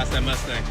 fast that Mustang.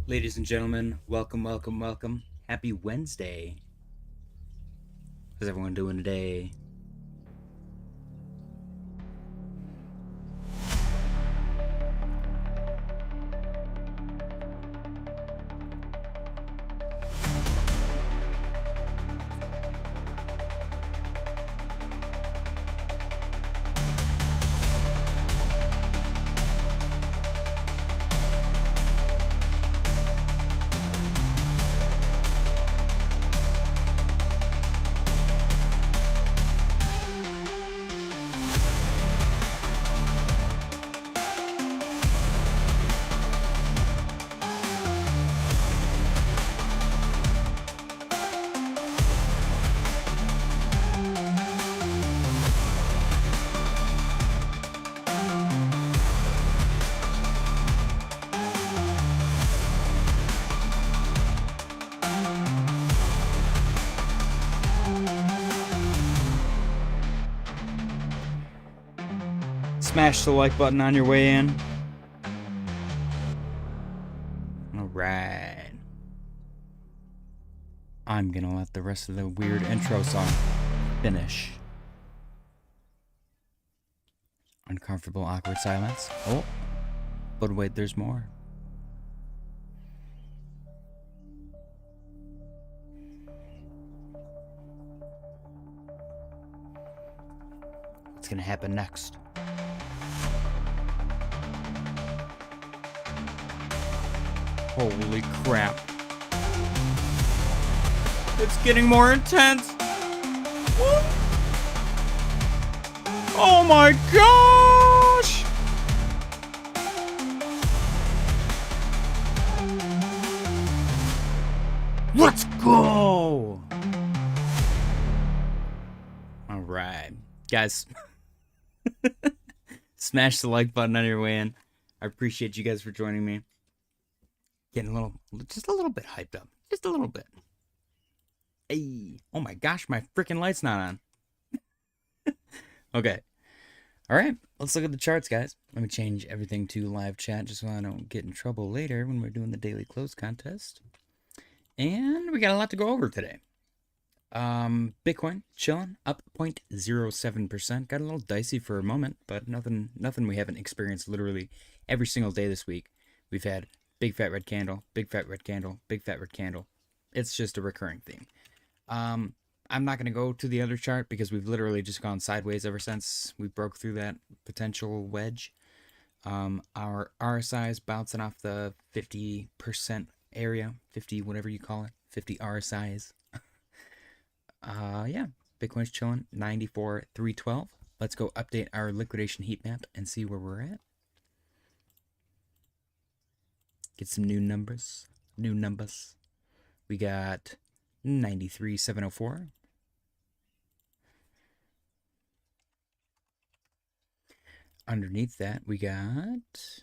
Ladies and gentlemen, welcome, welcome, welcome. Happy Wednesday. How's everyone doing today? Smash the like button on your way in. Alright. I'm gonna let the rest of the weird intro song finish. Uncomfortable, awkward silence. Oh, but wait, there's more. What's gonna happen next? Holy crap. It's getting more intense. Woo! Oh my gosh! Let's go! Alright. Guys, smash the like button on your way in. I appreciate you guys for joining me. Getting just a little bit hyped up. Just a little bit. Hey. Oh my gosh, my freaking light's not on. Okay. Alright, let's look at the charts, guys. Let me change everything to live chat just so I don't get in trouble later when we're doing the daily close contest. And we got a lot to go over today. Bitcoin chilling, up 0.07%. Got a little dicey for a moment, but nothing we haven't experienced literally every single day this week. We've had big fat red candle, big fat red candle, big fat red candle. It's just a recurring theme. I'm not going to go to the other chart because we've literally just gone sideways ever since we broke through that potential wedge. Our RSI is bouncing off the 50% area, 50 whatever you call it, 50 RSIs. Yeah, Bitcoin's chilling, 94,312. Let's go update our liquidation heat map and see where we're at. Get some new numbers. We got 93,704. Underneath that, we got...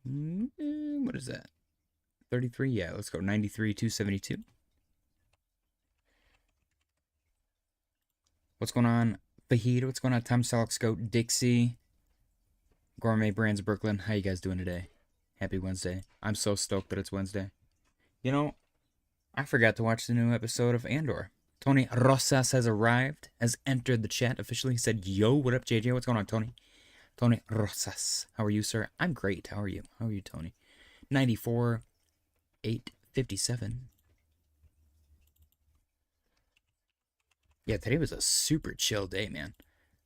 what is that? 33? Yeah, let's go 93,272. What's going on, Fahid? What's going on, Tom Selleck, Scout, Dixie, Gourmet Brands, Brooklyn? How you guys doing today? Happy Wednesday. I'm so stoked that it's Wednesday. You know, I forgot to watch the new episode of Andor. Tony Rosas has arrived, has entered the chat officially. He said, yo, what up, JJ? What's going on, Tony? Tony Rosas. How are you, sir? I'm great. How are you? How are you, Tony? 94, 857. Yeah, today was a super chill day, man.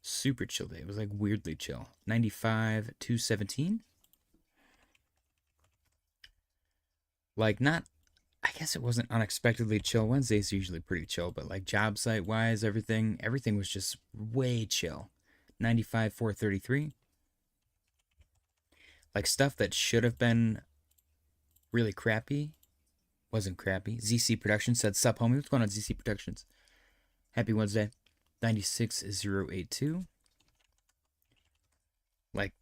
Super chill day. It was like weirdly chill. 95, 217. Like, not, I guess it wasn't unexpectedly chill. Wednesday's usually pretty chill, but like job site wise, everything was just way chill. 95, 433. Like stuff that should have been really crappy wasn't crappy. ZC Productions said, sup, homie. What's going on, ZC Productions? Happy Wednesday. 96082. Like,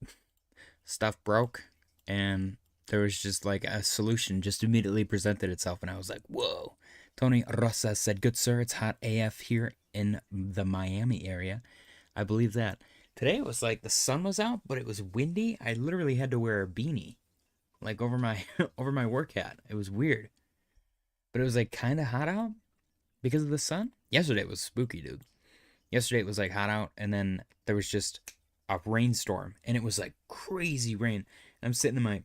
stuff broke, and there was just like a solution just immediately presented itself, and I was like, whoa. Tony Rosas said, good sir, it's hot AF here in the Miami area. I believe that. Today it was like the sun was out, but it was windy. I literally had to wear a beanie, like over my over my work hat. It was weird, but it was like kind of hot out because of the sun. Yesterday it was spooky, dude. Yesterday it was like hot out, and then there was just a rainstorm, and it was like crazy rain. I'm sitting in my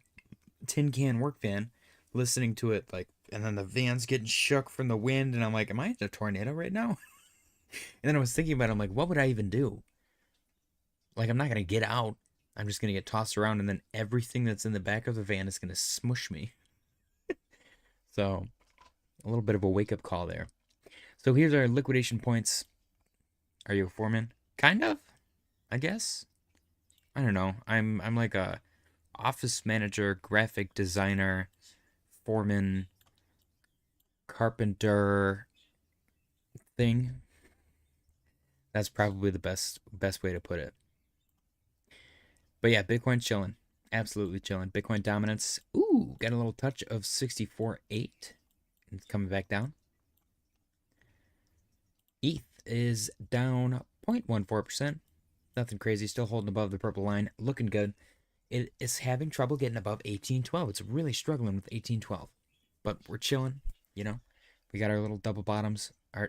tin can work van, listening to it, like, and then the van's getting shook from the wind, and I'm like, am I in a tornado right now? And then I was thinking about it, I'm like, what would I even do? Like, I'm not gonna get out. I'm just gonna get tossed around, and then everything that's in the back of the van is gonna smush me. So, a little bit of a wake-up call there. So here's our liquidation points. Are you a foreman? Kind of, I guess. I don't know. I'm like a office manager, graphic designer, foreman, carpenter thing. That's probably the best way to put it. But yeah, Bitcoin chilling. Absolutely chilling. Bitcoin dominance. Ooh, got a little touch of 64.8. It's coming back down. ETH is down 0.14%. Nothing crazy. Still holding above the purple line. Looking good. It is having trouble getting above 1812. It's really struggling with 1812. But we're chilling, you know. We got our little double bottoms. I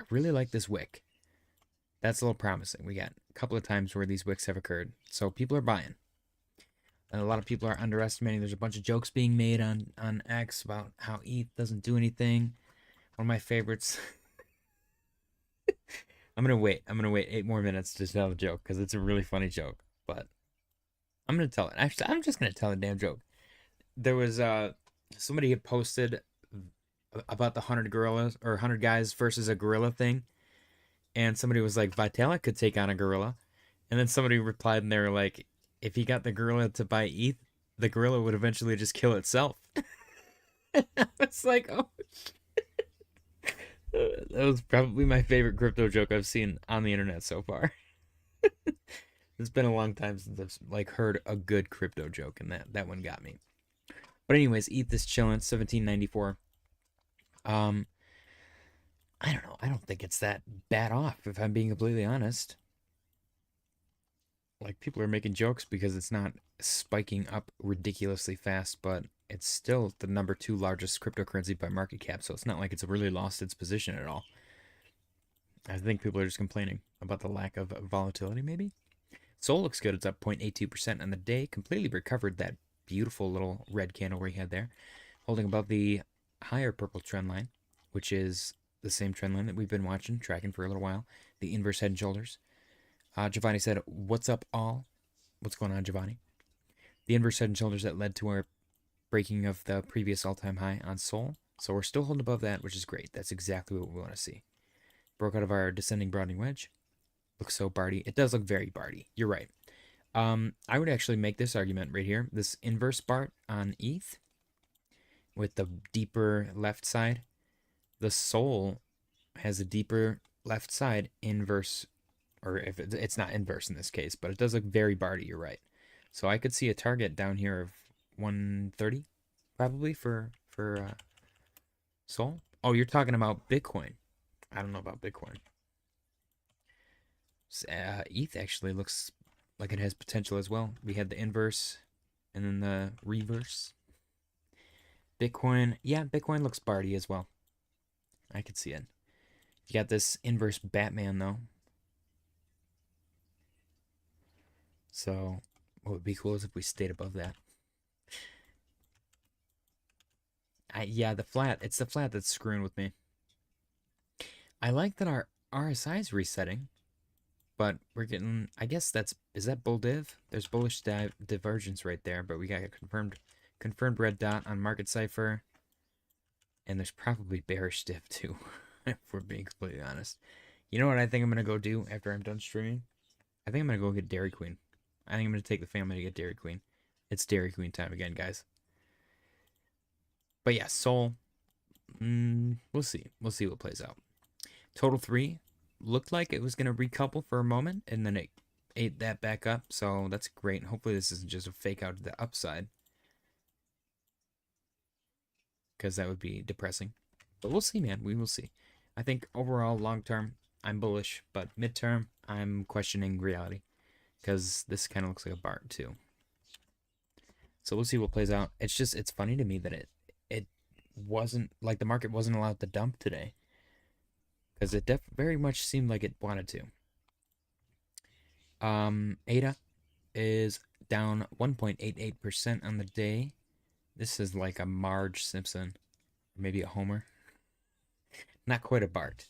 really like this wick. That's a little promising. We got a couple of times where these wicks have occurred. So people are buying. And a lot of people are underestimating. There's a bunch of jokes being made on X about how ETH doesn't do anything. One of my favorites. I'm gonna wait 8 more minutes to tell the joke because it's a really funny joke. But I'm gonna tell it. Actually, I'm just gonna tell the damn joke. There was somebody had posted about the 100 gorillas or 100 guys versus a gorilla thing, and somebody was like, Vitalik could take on a gorilla, and then somebody replied and they were like, if he got the gorilla to buy ETH, the gorilla would eventually just kill itself. It's like, oh. That was probably my favorite crypto joke I've seen on the internet so far. It's been a long time since I've like heard a good crypto joke, and that one got me. But anyways, ETH is chilling, 1794. I don't know. I don't think it's that bad off, if I'm being completely honest. Like, people are making jokes because it's not spiking up ridiculously fast, but it's still the number 2 largest cryptocurrency by market cap, so it's not like it's really lost its position at all. I think people are just complaining about the lack of volatility, maybe. Sol looks good. It's up 0.82% on the day. Completely recovered that beautiful little red candle we had there, holding above the higher purple trend line, which is the same trend line that we've been watching, tracking for a little while, the inverse head and shoulders. Giovanni said, what's up, all? What's going on, Giovanni? The inverse head and shoulders that led to our breaking of the previous all-time high on Sol. So we're still holding above that, which is great. That's exactly what we want to see. Broke out of our descending broadening wedge. Looks so Barty. It does look very Barty. You're right. I would actually make this argument right here. This inverse Bart on ETH with the deeper left side. The Sol has a deeper left side inverse, or if it's not inverse in this case, but it does look very Barty. You're right. So I could see a target down here of 130 probably for Sol. Oh, you're talking about Bitcoin. I don't know about Bitcoin. ETH actually looks like it has potential as well. We had the inverse And then the reverse. Bitcoin, yeah, Bitcoin looks Barty as well. I could see it. You got this inverse Batman though. So what would be cool is if we stayed above that. Yeah, the flat. It's the flat that's screwing with me. I like that our RSI is resetting, but we're getting. I guess is that bull div? There's bullish divergence right there, but we got a confirmed red dot on market cipher, and there's probably bearish div too, if we're being completely honest. You know what I think I'm gonna go do after I'm done streaming? I think I'm gonna go get Dairy Queen. I think I'm gonna take the family to get Dairy Queen. It's Dairy Queen time again, guys. But yeah, Sol. We'll see. We'll see what plays out. Total 3 looked like it was going to recouple for a moment, and then it ate that back up, so that's great. Hopefully this isn't just a fake out to the upside, because that would be depressing. But we'll see, man. We will see. I think overall, long-term, I'm bullish, but mid-term, I'm questioning reality, because this kind of looks like a BART too. So we'll see what plays out. It's funny to me that it wasn't, like, the market wasn't allowed to dump today. Because it very much seemed like it wanted to. ADA is down 1.88% on the day. This is like a Marge Simpson, or maybe a Homer. Not quite a Bart,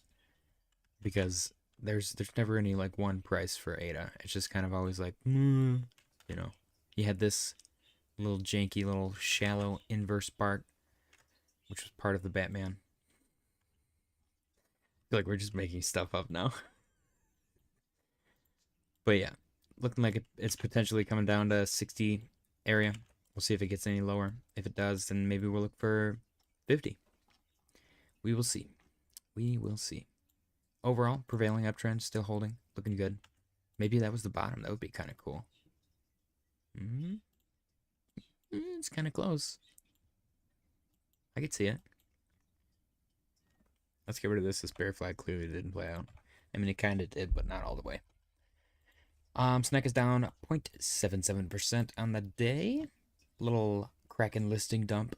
because there's never any like one price for ADA. It's just kind of always like, you know. You had this little janky, little shallow inverse Bart, which was part of the Batman. I feel like we're just making stuff up now. But yeah, looking like it's potentially coming down to 60 area. We'll see if it gets any lower. If it does, then maybe we'll look for 50. We will see. We will see. Overall, prevailing uptrend, still holding, looking good. Maybe that was the bottom. That would be kind of cool. It's kind of close. I could see it. Let's get rid of this. This bear flag clearly didn't play out. I mean, it kind of did, but not all the way. SNEK is down 0.77% on the day. Little Kraken listing dump.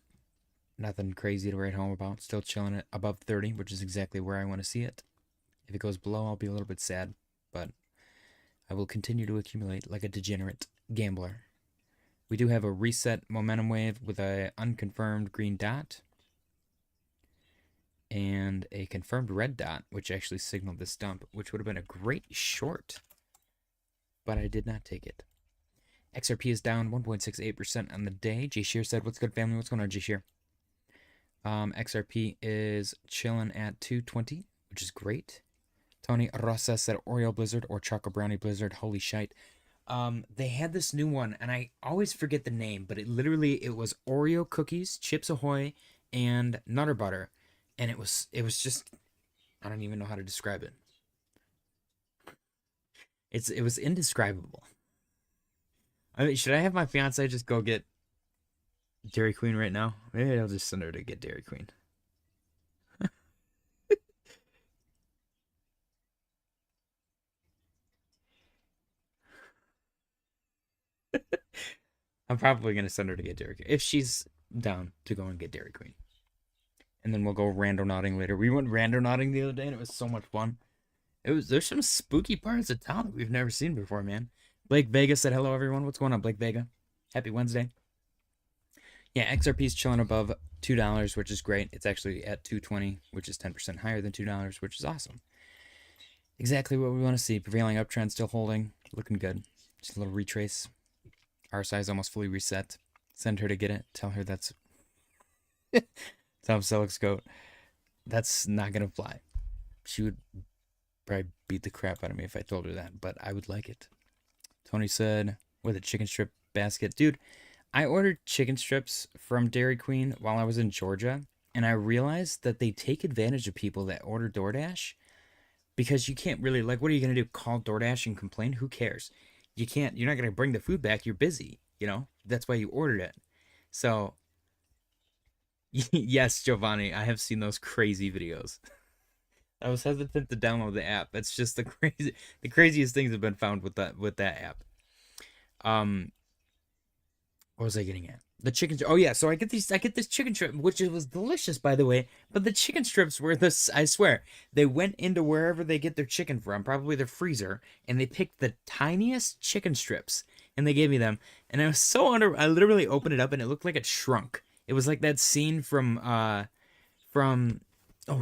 Nothing crazy to write home about. Still chilling at above 30, which is exactly where I want to see it. If it goes below, I'll be a little bit sad, but I will continue to accumulate like a degenerate gambler. We do have a reset momentum wave with a unconfirmed green dot and a confirmed red dot, which actually signaled this dump, which would have been a great short, but I did not take it. XRP is down 1.68% on the day. J Shear said, "What's good, family? What's going on, J Shear?" XRP is chilling at 220, which is great. Tony Rosa said Oreo Blizzard or Choco Brownie Blizzard. Holy shite. They had this new one, and I always forget the name, but it was Oreo cookies, Chips Ahoy, and Nutter Butter. And it was just, I don't even know how to describe it. It was indescribable. I mean, should I have my fiance just go get Dairy Queen right now? Maybe I'll just send her to get Dairy Queen. I'm probably going to send her to get Dairy Queen if she's down to go and get Dairy Queen. And then we'll go randonauting later. We went randonauting the other day, and it was so much fun. There's some spooky parts of town that we've never seen before, man. Blake Vega said, "Hello, everyone. What's going on, Blake Vega? Happy Wednesday." Yeah, XRP's chilling above $2, which is great. It's actually at 220, which is 10% higher than $2, which is awesome. Exactly what we want to see. Prevailing uptrend still holding. Looking good. Just a little retrace. RSI is almost fully reset. Send her to get it. Tell her that's... Tom Selleck's goat. That's not going to fly. She would probably beat the crap out of me if I told her that, but I would like it. Tony said, with a chicken strip basket. Dude, I ordered chicken strips from Dairy Queen while I was in Georgia, and I realized that they take advantage of people that order DoorDash, because you can't really, like, what are you going to do? Call DoorDash and complain? Who cares? You're not going to bring the food back. You're busy, you know? That's why you ordered it. So, yes, Giovanni, I have seen those crazy videos. I was hesitant to download the app. It's just the craziest things have been found with that app. What was I getting at? The chicken. Oh yeah, so I get this chicken strip, which was delicious, by the way. But the chicken strips were this. I swear, they went into wherever they get their chicken from, probably their freezer, and they picked the tiniest chicken strips, and they gave me them. And I was so under. I literally opened it up, and it looked like it shrunk. It was like that scene from oh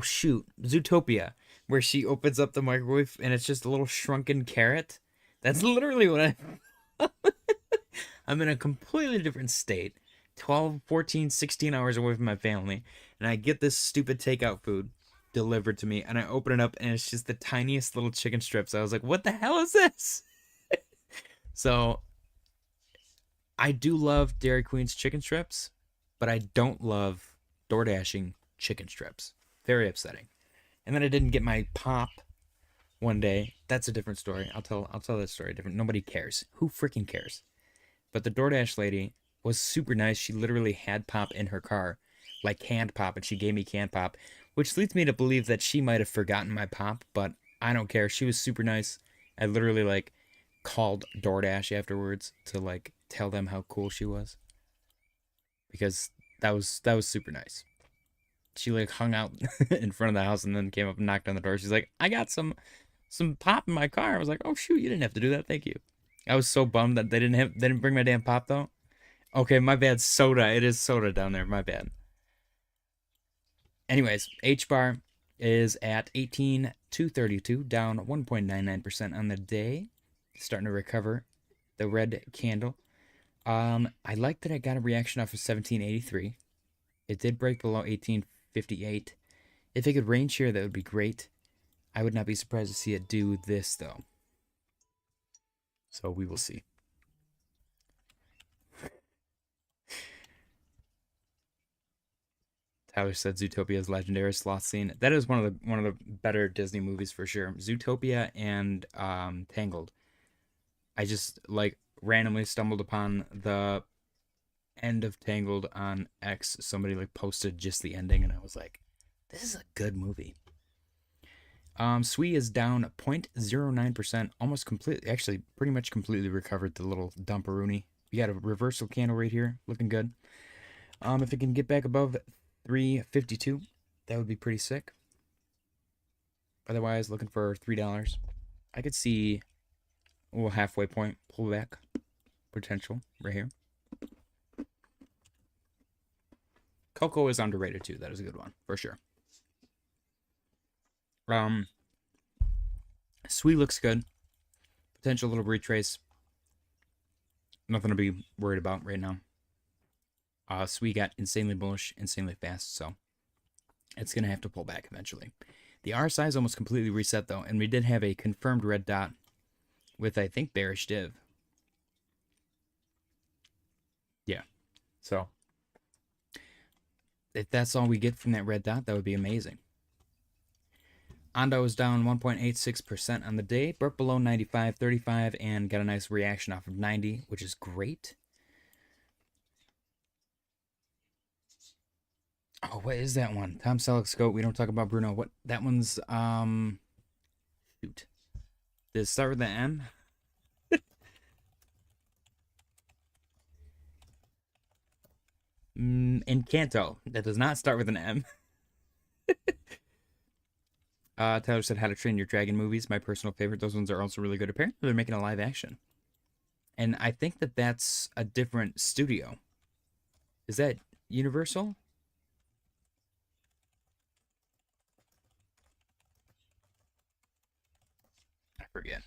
shoot, Zootopia, where she opens up the microwave, and it's just a little shrunken carrot. That's literally what I. I'm in a completely different state, 12, 14, 16 hours away from my family, and I get this stupid takeout food delivered to me, and I open it up, and it's just the tiniest little chicken strips. I was like, what the hell is this? So, I do love Dairy Queen's chicken strips, but I don't love DoorDashing chicken strips. Very upsetting. And then I didn't get my pop one day. That's a different story. I'll tell that story different. Nobody cares. Who freaking cares? But the DoorDash lady was super nice. She literally had pop in her car, like canned pop, and she gave me canned pop, which leads me to believe that she might have forgotten my pop, but I don't care. She was super nice. I literally like called DoorDash afterwards to like tell them how cool she was, because that was super nice. She like hung out in front of the house and then came up and knocked on the door. She's like, "I got some pop in my car." I was like, "Oh shoot, you didn't have to do that. Thank you." I was so bummed that they didn't bring my damn pop though. Okay, my bad. Soda. It is soda down there. My bad. Anyways, HBAR is at 18,232, down 1.99% on the day. Starting to recover. The red candle. I like that I got a reaction off of 1783. It did break below 1858. If it could range here, that would be great. I would not be surprised to see it do this though. So we will see. Tyler said Zootopia's legendary sloth scene. That is one of the better Disney movies for sure. Zootopia and Tangled. I just like randomly stumbled upon the end of Tangled on X. Somebody like posted just the ending, and I was like, "This is a good movie." SWE is down 0.09%, almost completely, actually pretty much completely recovered the little dumperoonie. We got a reversal candle right here, looking good. If it can get back above 352, that would be pretty sick. Otherwise, looking for $3. I could see a little halfway point pullback potential right here. Cocoa is underrated too. That is a good one for sure. SWE looks good. Potential little retrace. Nothing to be worried about right now. SWE got insanely bullish, insanely fast, so it's going to have to pull back eventually. The RSI is almost completely reset, though, and we did have a confirmed red dot with, I think, bearish div. Yeah, so if that's all we get from that red dot, that would be amazing. Ondo is down 1.86% on the day, broke below 95.35 and got a nice reaction off of 90, which is great. Oh, what is that one? Tom Selleck's goat. We don't talk about Bruno. What that one's shoot. Does it start with the M? Encanto. That does not start with an M. Tyler said How to Train Your Dragon movies. My personal favorite. Those ones are also really good. Apparently, they're making a live action. And I think that that's a different studio. Is that Universal? I forget.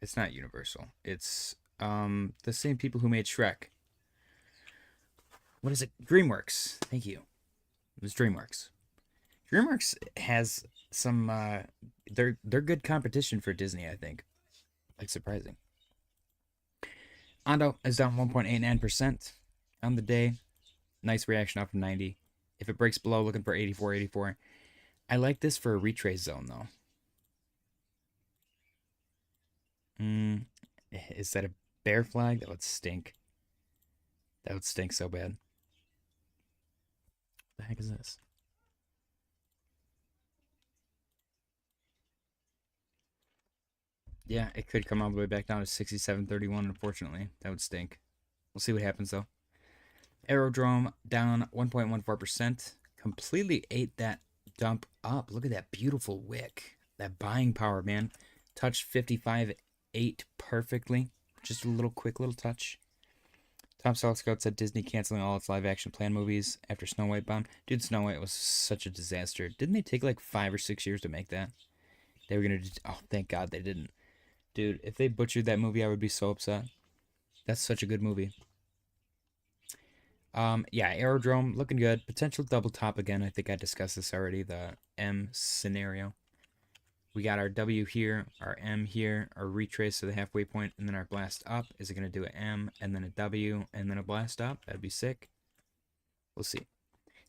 It's not Universal. It's the same people who made Shrek. What is it? DreamWorks. Thank you. It was DreamWorks. DreamWorks has some they're good competition for Disney, I think. Like surprising. Ondo is down 1.89% on the day. Nice reaction off of 90. If it breaks below, looking for 84.84. I like this for a retrace zone though. Is that a bear flag? That would stink. That would stink so bad. What the heck is this? Yeah, it could come all the way back down to 67.31, unfortunately. That would stink. We'll see what happens, though. Aerodrome down 1.14%. Completely ate that dump up. Look at that beautiful wick. That buying power, man. Touched 55.8 perfectly. Just a little quick little touch. Tom Selleck Scout said Disney canceling all its live action planned movies after Snow White bombed. Dude, Snow White was such a disaster. Didn't they take like 5 or 6 years to make that? They were gonna do, oh, thank God they didn't. Dude, if they butchered that movie, I would be so upset. That's such a good movie. Yeah, Aerodrome looking good. Potential double top again. I think I discussed this already. The M scenario. We got our W here, our M here, our retrace to the halfway point, and then our blast up. Is it going to do an M, and then a W, and then a blast up? That'd be sick. We'll see.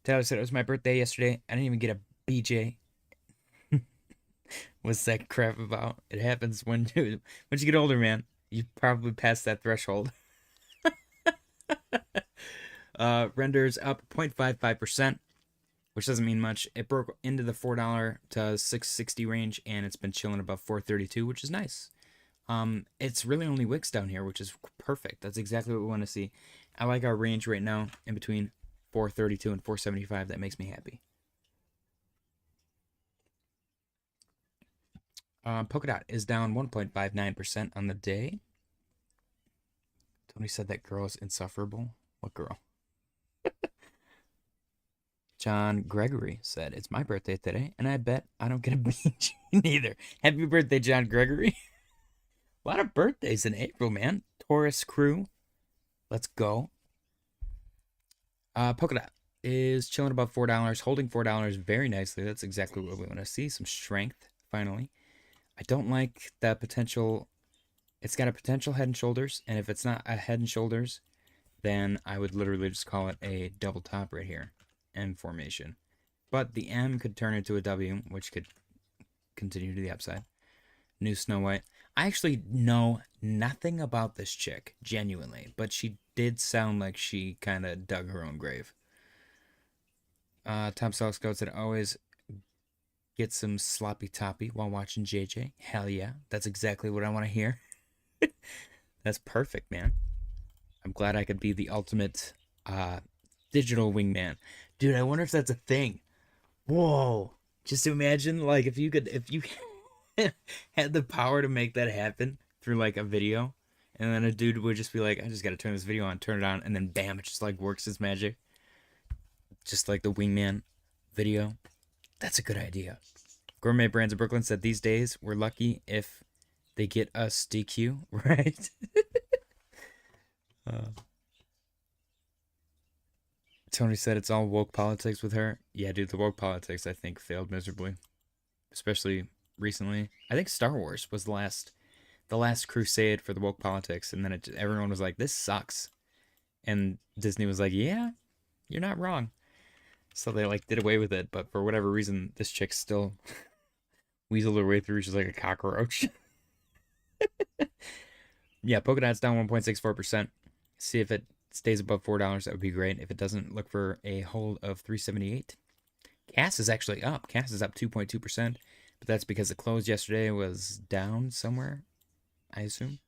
Tyler said it was my birthday yesterday. I didn't even get a BJ. What's that crap about? It happens when you get older, man. You probably passed that threshold. Renders up 0.55%, which doesn't mean much. It broke into the $4 to $6.60 range, and it's been chilling above $4.32, which is nice. It's really only wicks down here, which is perfect. That's exactly what we want to see. I like our range right now in between $4.32 and $4.75. That makes me happy. Polkadot is down 1.59% on the day. Tony said that girl is insufferable. What girl? John Gregory said, it's my birthday today, and I bet I don't get a BG neither. Happy birthday, John Gregory. A lot of birthdays in April, man. Taurus crew. Let's go. Polkadot is chilling above $4, holding $4 very nicely. That's exactly what we want to see. Some strength, finally. I don't like that potential. It's got a potential head and shoulders, and if it's not a head and shoulders, then I would literally just call it a double top right here. M formation. But the M could turn into a W, which could continue to the upside. New Snow White. I actually know nothing about this chick, genuinely, but she did sound like she kind of dug her own grave. Tom Selleck Goat said, always get some sloppy toppy while watching JJ. Hell yeah. That's exactly what I want to hear. That's perfect, man. I'm glad I could be the ultimate digital wingman. Dude, I wonder if that's a thing. Whoa. Just imagine, like, if you had the power to make that happen through, like, a video, and then a dude would just be like, I just gotta turn this video on, turn it on, and then bam, it just, like, works its magic. Just like the wingman video. That's a good idea. Gourmet Brands of Brooklyn said, these days, we're lucky if they get us DQ, right? Tony said it's all woke politics with her. Yeah, dude, the woke politics, I think, failed miserably. Especially recently. I think Star Wars was the last crusade for the woke politics, and then everyone was like, this sucks. And Disney was like, yeah, you're not wrong. So they, like, did away with it, but for whatever reason, this chick still weaseled her way through. She's like a cockroach. Yeah, Polkadot's down 1.64%. See if it stays above $4. That would be great. If it doesn't, look for a hold of 378. CAS is actually up. CAS is up 2.2%, but that's because the close yesterday was down somewhere, I assume.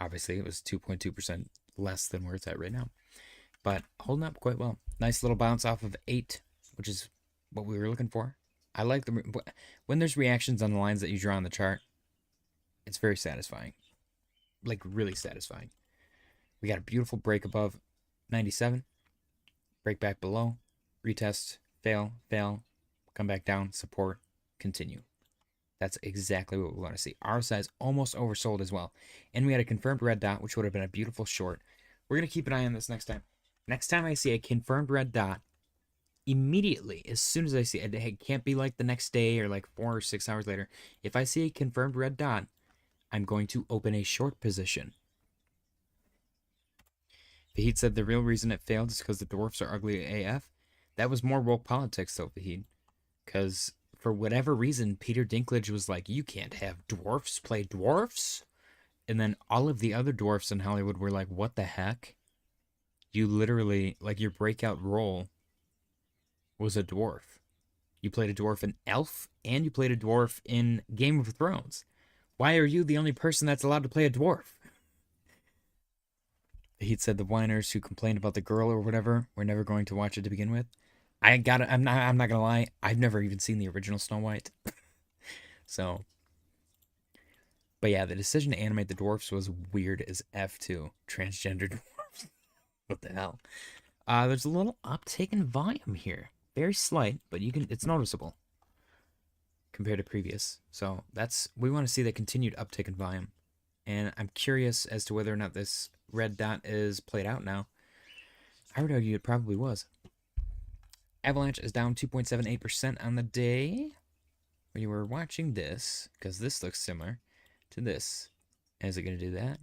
Obviously, it was 2.2% less than where it's at right now, but holding up quite well. Nice little bounce off of 8, which is what we were looking for. I like when there's reactions on the lines that you draw on the chart. It's very satisfying, like really satisfying. We got a beautiful break above 97, break back below, retest, fail, come back down, support, continue. That's exactly what we want to see. RSI is almost oversold as well. And we had a confirmed red dot, which would have been a beautiful short. We're going to keep an eye on this next time. Next time I see a confirmed red dot, immediately, as soon as I see it, it can't be like the next day or like 4 or 6 hours later. If I see a confirmed red dot, I'm going to open a short position. Fahid said the real reason it failed is because the dwarfs are ugly AF. That was more woke politics, though, Fahid. Because for whatever reason, Peter Dinklage was like, you can't have dwarfs play dwarfs. And then all of the other dwarfs in Hollywood were like, what the heck? You literally, like, your breakout role was a dwarf. You played a dwarf in Elf, and you played a dwarf in Game of Thrones. Why are you the only person that's allowed to play a dwarf? He said the whiners who complained about the girl or whatever were never going to watch it to begin with. I'm not gonna lie. I've never even seen the original Snow White. So, but yeah, the decision to animate the dwarfs was weird as F too. Transgender dwarfs. What the hell? There's a little uptick in volume here. Very slight, but it's noticeable compared to previous. So we want to see the continued uptick in volume. And I'm curious as to whether or not this red dot is played out now. I would argue it probably was. Avalanche is down 2.78% on the day. When you were watching this, because this looks similar to this. Is it going to do that?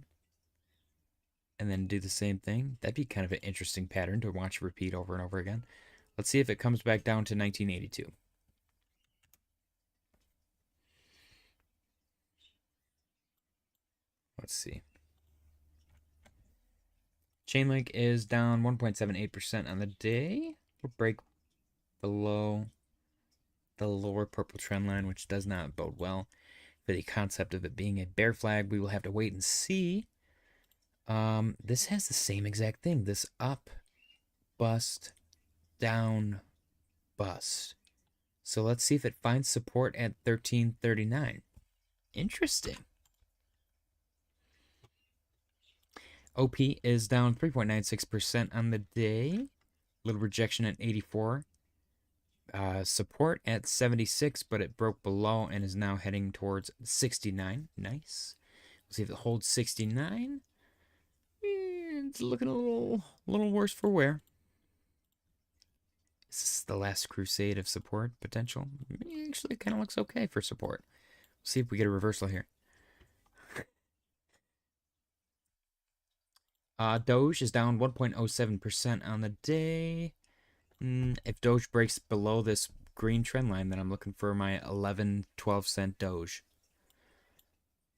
And then do the same thing? That'd be kind of an interesting pattern to watch repeat over and over again. Let's see if it comes back down to 1982. Let's see. Chainlink is down 1.78% on the day. We'll break below the lower purple trend line, which does not bode well for the concept of it being a bear flag. We will have to wait and see. This has the same exact thing. This up, bust, down, bust. So let's see if it finds support at 1339. Interesting. OP is down 3.96% on the day. Little rejection at 84. Support at 76, but it broke below and is now heading towards 69. Nice. We'll see if it holds 69. It's looking a little worse for wear. Is this the last crusade of support potential? Actually, it kind of looks okay for support. We'll see if we get a reversal here. Doge is down 1.07% on the day. If Doge breaks below this green trend line, then I'm looking for my 11-12 cent Doge.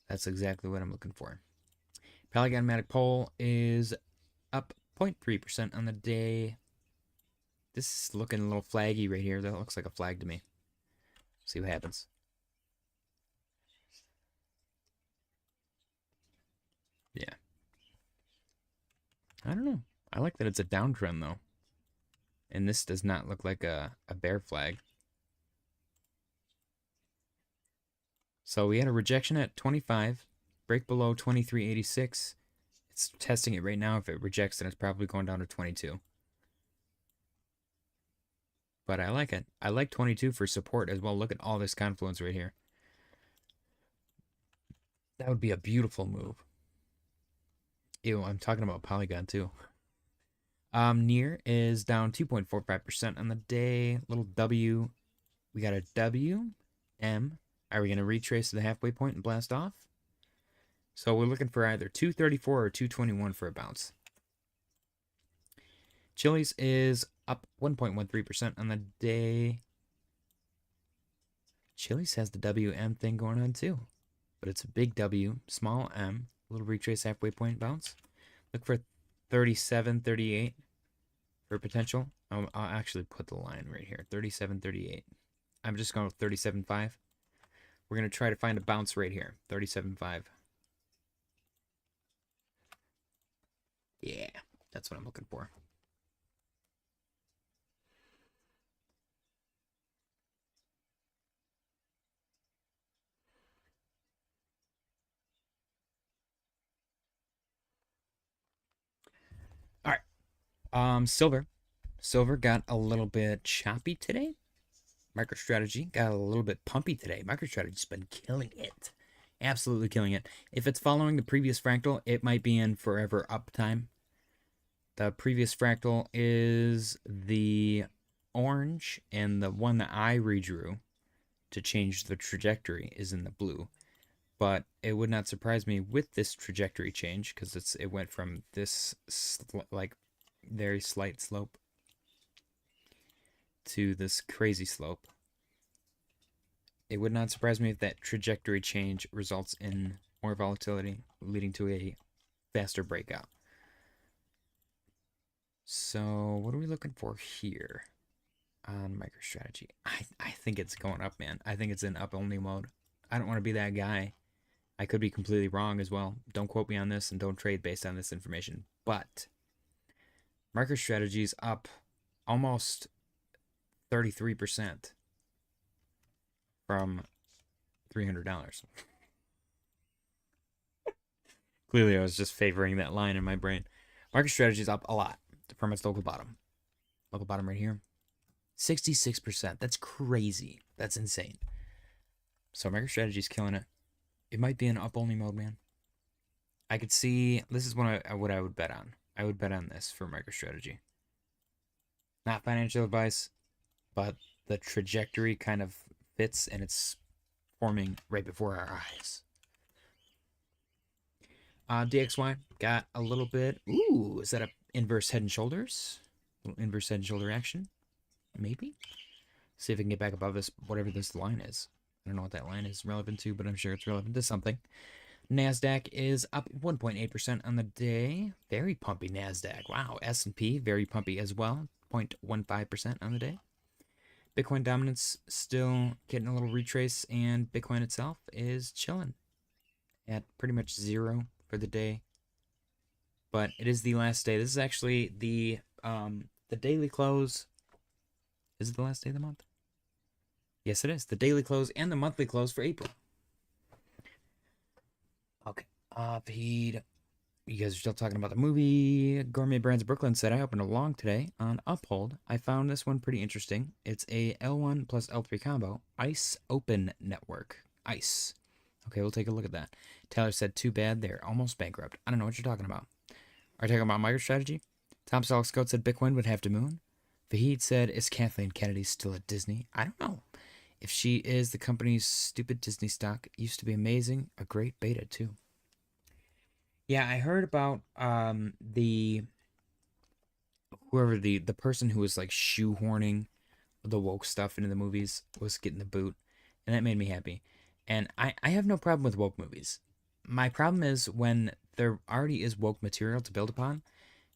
That's exactly what I'm looking for. Polygon Matic Pole is up 0.3% on the day. This is looking a little flaggy right here. That looks like a flag to me. See what happens. Yeah. I don't know. I like that it's a downtrend though. And this does not look like a bear flag. So we had a rejection at 25. Break below 23.86. It's testing it right now. If it rejects, then it's probably going down to 22. But I like it. I like 22 for support as well. Look at all this confluence right here. That would be a beautiful move. Ew, I'm talking about Polygon too. Near is down 2.45% on the day. Little W. We got a W. M. Are we going to retrace to the halfway point and blast off? So we're looking for either 234 or 221 for a bounce. Chili's is up 1.13% on the day. Chili's has the WM thing going on too. But it's a big W, small M, little retrace halfway point bounce. Look for 37, 38 for potential. I'll actually put the line right here, 37, 38. I'm just going with 37.5. We're going to try to find a bounce right here, 37.5. Yeah, that's what I'm looking for. All right. Silver got a little bit choppy today. MicroStrategy got a little bit pumpy today. MicroStrategy's been killing it. Absolutely killing it. If it's following the previous fractal, it might be in forever uptime. The previous fractal is the orange, and the one that I redrew to change the trajectory is in the blue. But it would not surprise me with this trajectory change, because it went from this like very slight slope to this crazy slope. It would not surprise me if that trajectory change results in more volatility, leading to a faster breakout. So what are we looking for here on MicroStrategy? I think it's going up, man. I think it's in up-only mode. I don't want to be that guy. I could be completely wrong as well. Don't quote me on this and don't trade based on this information. But MicroStrategy's up almost 33% from $300. Clearly, I was just favoring that line in my brain. MicroStrategy's up a lot from its local bottom. Local bottom right here. 66%. That's crazy. That's insane. So MicroStrategy's killing it. It might be an up-only mode, man. I could see... This is what I would bet on. I would bet on this for MicroStrategy. Not financial advice, but the trajectory kind of fits, and it's forming right before our eyes. DXY got a little bit... Ooh, is that a inverse head and shoulders? A little inverse head and shoulder action? Maybe? See if I can get back above this, whatever this line is. I don't know what that line is relevant to, but I'm sure it's relevant to something. NASDAQ is up 1.8% on the day. Very pumpy NASDAQ. Wow. S&P, very pumpy as well. 0.15% on the day. Bitcoin dominance still getting a little retrace, and Bitcoin itself is chilling at pretty much zero for the day. But it is the last day. This is actually the daily close. Is it the last day of the month? Yes, it is. The daily close and the monthly close for April. Okay. Vahid, you guys are still talking about the movie. Gourmet Brands Brooklyn said, I opened a long today on Uphold. I found this one pretty interesting. It's a L1 plus L3 combo. ICE Open Network. ICE. Okay, we'll take a look at that. Taylor said, too bad. They're almost bankrupt. I don't know what you're talking about. Are you talking about MicroStrategy? Tom Scout said Bitcoin would have to moon. Vahid said, is Kathleen Kennedy still at Disney? I don't know. If she is, the company's stupid Disney stock used to be amazing. A great beta, too. Yeah, I heard about the person who was like shoehorning the woke stuff into the movies was getting the boot, and that made me happy. And I have no problem with woke movies. My problem is when there already is woke material to build upon,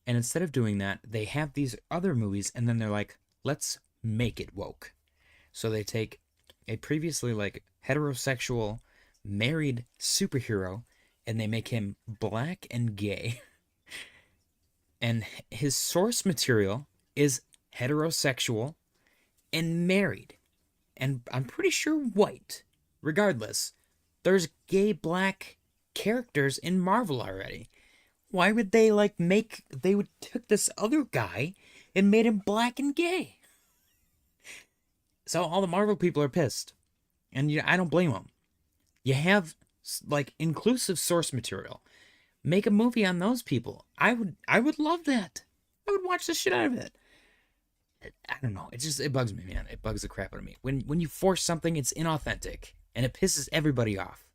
and instead of doing that, they have these other movies, and then they're like, let's make it woke. So they take a previously like heterosexual married superhero, and they make him black and gay. And his source material is heterosexual and married. And I'm pretty sure white. Regardless, there's gay black characters in Marvel already. Why would they they would took this other guy and made him black and gay? So all the Marvel people are pissed. And I don't blame them. You have like inclusive source material. Make a movie on those people. I would love that. I would watch the shit out of it. I don't know. It bugs me, man. It bugs the crap out of me. When you force something, it's inauthentic. And it pisses everybody off.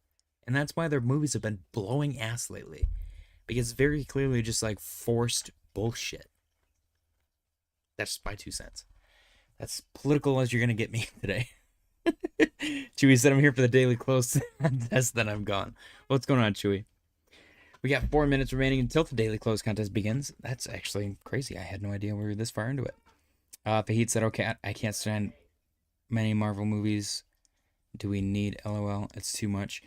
And that's why their movies have been blowing ass lately. Because it's very clearly just like forced bullshit. That's my 2 cents. That's political as you're going to get me today. Chewy said I'm here for the daily close contest, then I'm gone. What's going on, Chewy? We got 4 minutes remaining until the daily close contest begins. That's actually crazy. I had no idea we were this far into it. Fahid said, okay, I can't stand many Marvel movies. Do we need LOL? It's too much.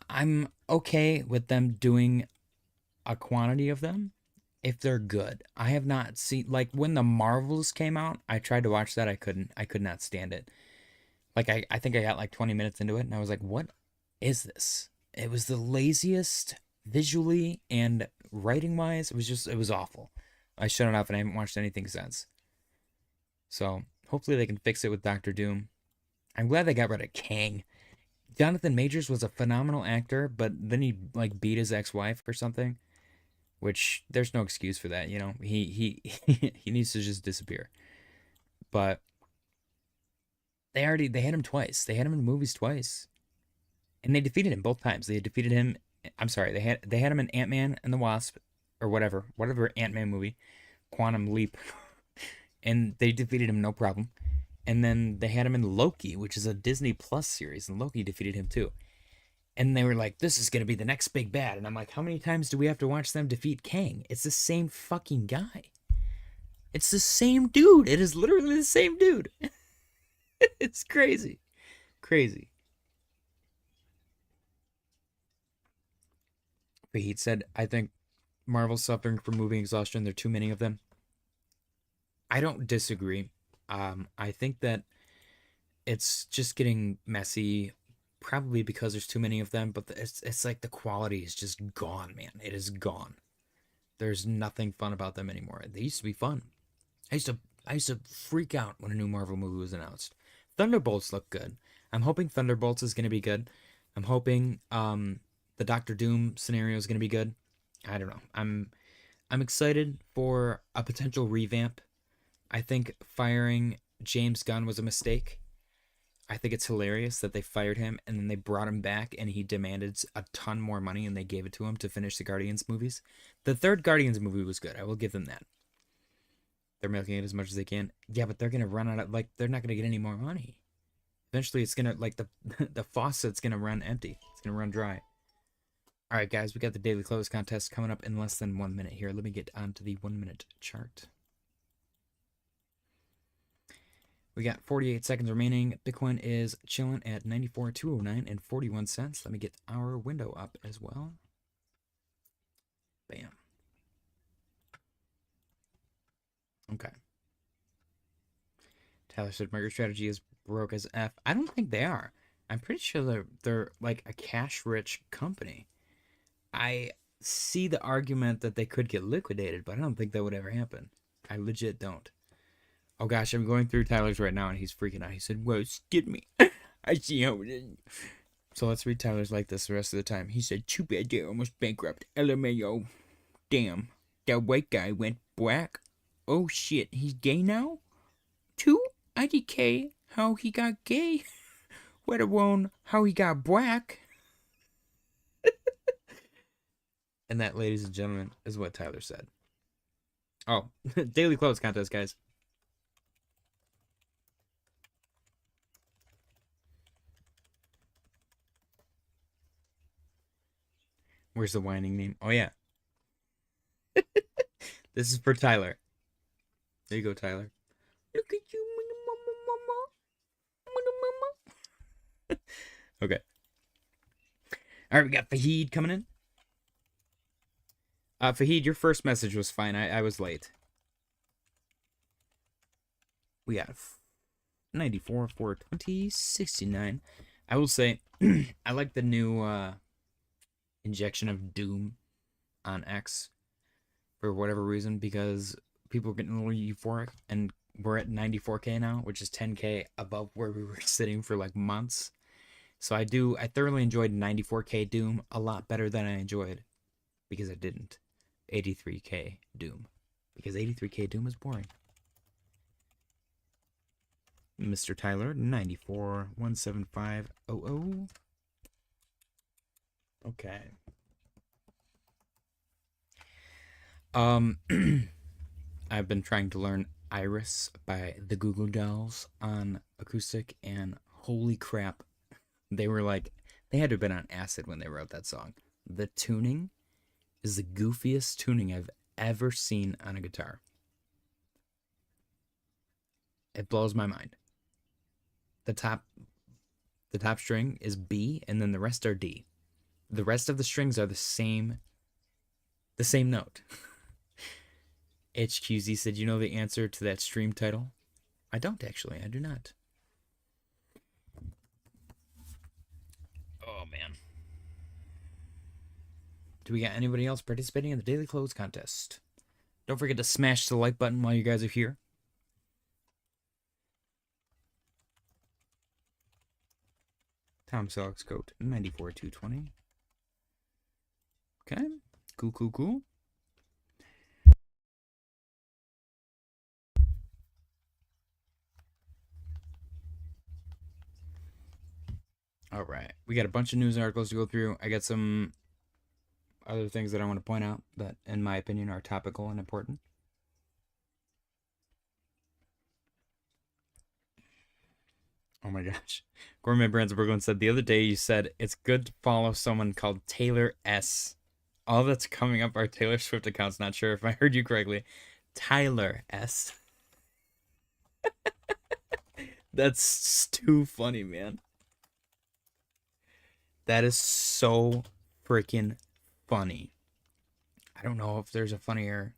I'm okay with them doing a quantity of them if they're good. I have not seen, like when the Marvels came out, I tried to watch that. I could not stand it. Like I think I got like 20 minutes into it and I was like, what is this? It was the laziest visually and writing wise. It was awful. I shut it off and I haven't watched anything since. So hopefully they can fix it with Doctor Doom. I'm glad they got rid of Kang. Jonathan Majors was a phenomenal actor, but then he like beat his ex-wife or something, which there's no excuse for that. You know, he needs to just disappear. But they had him twice. They had him in movies twice, and they defeated him both times. They defeated him. I'm sorry. They had him in Ant-Man and the Wasp, or whatever Ant-Man movie, Quantum Leap, and they defeated him no problem. And then they had him in Loki, which is a Disney Plus series, and Loki defeated him too. And they were like, this is going to be the next big bad. And I'm like, how many times do we have to watch them defeat Kang? It's the same fucking guy. It's the same dude. It is literally the same dude. It's crazy. Crazy. Fahid said, I think Marvel's suffering from movie exhaustion. There are too many of them. I don't disagree. I think that it's just getting messy, probably because there's too many of them. But it's like the quality is just gone, man. It is gone. There's nothing fun about them anymore. They used to be fun. I used to freak out when a new Marvel movie was announced. Thunderbolts look good. I'm hoping Thunderbolts is going to be good. I'm hoping the Doctor Doom scenario is going to be good. I don't know. I'm excited for a potential revamp. I think firing James Gunn was a mistake. I think it's hilarious that they fired him and then they brought him back and he demanded a ton more money and they gave it to him to finish the Guardians movies. The third Guardians movie was good. I will give them that. They're milking it as much as they can. Yeah, but they're going to run out of, like, they're not going to get any more money. Eventually it's going to, like, the faucet's going to run empty. It's going to run dry. All right, guys, we got the daily close contest coming up in less than 1 minute here. Let me get onto the 1 minute chart. We got 48 seconds remaining. Bitcoin is chilling at 94,209 and 41 cents. Let me get our window up as well. Bam. Okay. Tyler said MicroStrategy is broke as F. I don't think they are. I'm pretty sure they're like a cash-rich company. I see the argument that they could get liquidated, but I don't think that would ever happen. I legit don't. Oh gosh, I'm going through Tyler's right now and he's freaking out. He said, "Whoa, skid me." I see how it is. So let's read Tyler's like this the rest of the time. He said, "Too bad they almost bankrupt. LMAO. Damn, that white guy went black. Oh shit, he's gay now? Too? IDK, how he got gay? Let alone how he got black." And that, ladies and gentlemen, is what Tyler said. Oh, daily close contest, guys. Where's the whining meme? Oh, yeah. This is for Tyler. There you go, Tyler. Look at you, mama. Okay. All right, we got Fahid coming in. Fahid, your first message was fine. I was late. We got 94, 420, 69. I will say, I like the new injection of Doom on X for whatever reason, because people are getting a little euphoric, and we're at 94K now, which is 10K above where we were sitting for like months. So I thoroughly enjoyed 94K Doom a lot better than I enjoyed, because I didn't, 83K Doom, because 83K Doom is boring. Mr. Tyler, 94,175,000. Okay. I've been trying to learn Iris by the Google Dolls on acoustic, and holy crap, they were like, they had to have been on acid when they wrote that song. The tuning is the goofiest tuning I've ever seen on a guitar. It blows my mind. The top string is B, and then the rest are D. The rest of the strings are the same note. HQZ said, "You know the answer to that stream title?" I don't, actually. I do not. Oh, man. Do we got anybody else participating in the daily close contest? Don't forget to smash the like button while you guys are here. Tom Selleck's coat, 94,220. Okay. Cool. All right. We got a bunch of news articles to go through. I got some other things that I want to point out that, in my opinion, are topical and important. Oh my gosh. Gourmet Brands of Brooklyn said, "The other day you said it's good to follow someone called Taylor S. All that's coming up are Taylor Swift accounts. Not sure if I heard you correctly. Tyler S." That's too funny, man. That is so freaking funny. I don't know if there's a funnier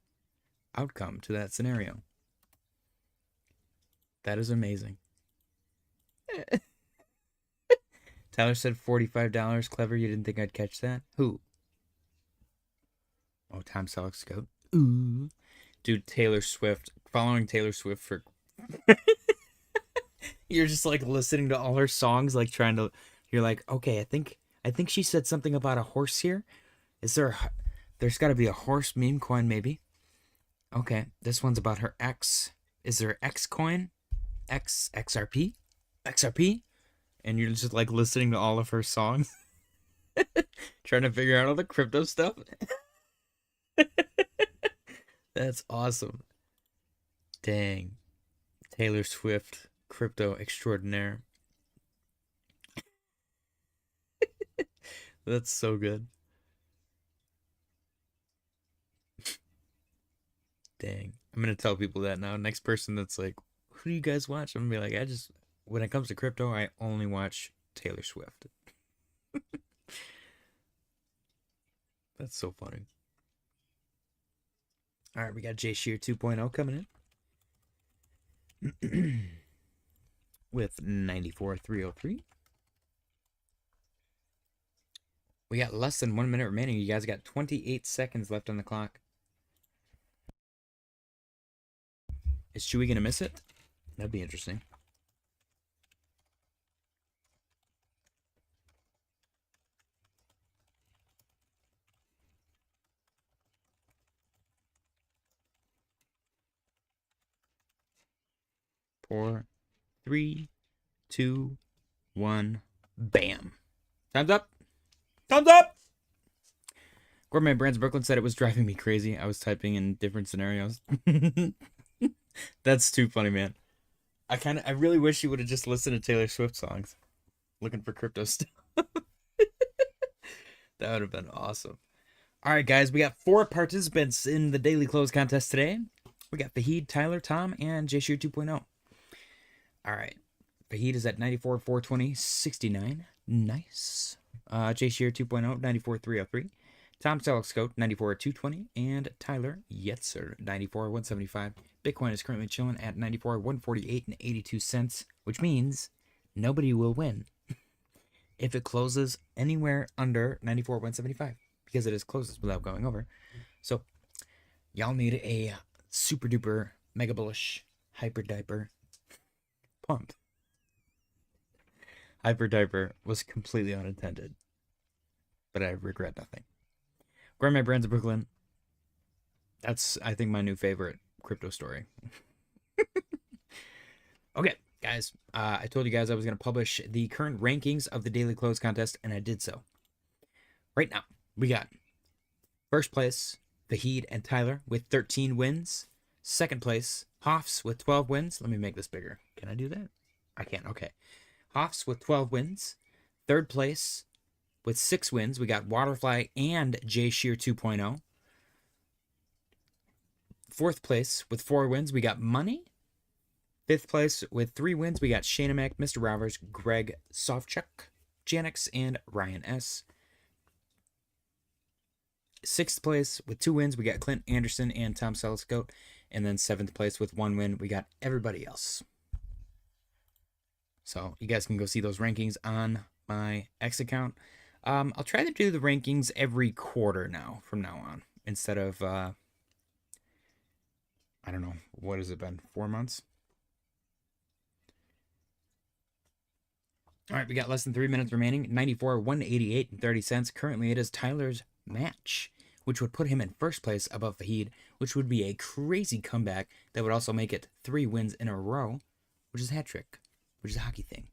outcome to that scenario. That is amazing. Tyler said $45. Clever, you didn't think I'd catch that? Who? Oh, Tom Selleck Scout. Ooh. Dude, Taylor Swift. Following Taylor Swift for... You're just like listening to all her songs, like trying to... You're like, okay, I think she said something about a horse here. Is there... There's got to be a horse meme coin, maybe. Okay, this one's about her ex. Is there X coin? XRP? XRP? And you're just like listening to all of her songs. Trying to figure out all the crypto stuff. That's awesome. Dang. Taylor Swift, crypto extraordinaire. That's so good. Dang. I'm going to tell people that now. Next person that's like, who do you guys watch? I'm going to be like, when it comes to crypto, I only watch Taylor Swift. That's so funny. All right, we got J Shear 2.0 coming in with 94,303. We got less than 1 minute remaining. You guys got 28 seconds left on the clock. Is Chewy going to miss it? That'd be interesting. Four, 3, 2, 1, bam. Time's up. Thumbs up. Gourmet Brands Brooklyn said it was driving me crazy. I was typing in different scenarios. That's too funny, man. I really wish you would have just listened to Taylor Swift songs. Looking for crypto stuff. That would have been awesome. All right, guys, we got 4 participants in the daily close contest today. We got Fahid, Tyler, Tom, and J Shear 2.0. All right. Fahid is at 94,420, 69. Nice. J Shear 2.0, 94,303. Tom Selleck 94,220. And Tyler Yetzer, 94,175. Bitcoin is currently chilling at 94,148 and 82 cents, which means nobody will win if it closes anywhere under 94,175 because it is closes without going over. So y'all need a super duper mega bullish hyper diaper pumped. Hyper diaper was completely unintended, but I regret nothing. Gourmet Brands of Brooklyn. That's, I think, my new favorite crypto story. Okay, guys. I told you guys I was going to publish the current rankings of the daily close contest, and I did so. Right now, we got first place, Fahid and Tyler with 13 wins. Second place, Hoffs with 12 wins. Let me make this bigger. Can I do that? I can. Okay. Hoffs with 12 wins. Third place with 6 wins. We got Waterfly and J Shear 2.0. Fourth place with 4 wins. We got Money. Fifth place with 3 wins. We got Shana Mac, Mr. Rovers, Greg Sovchuk, Janix, and Ryan S. Sixth place with 2 wins. We got Clint Anderson and Tom Selleck. And then 7th place with 1 win. We got everybody else. So you guys can go see those rankings on my X account. I'll try to do the rankings every quarter now, from now on, instead of, I don't know, what has it been, 4 months? All right, we got less than 3 minutes remaining. 94, 188 and 30 cents. Currently, it is Tyler's match, which would put him in first place above Fahid, which would be a crazy comeback that would also make it 3 wins in a row, which is a hat trick, which is a hockey thing,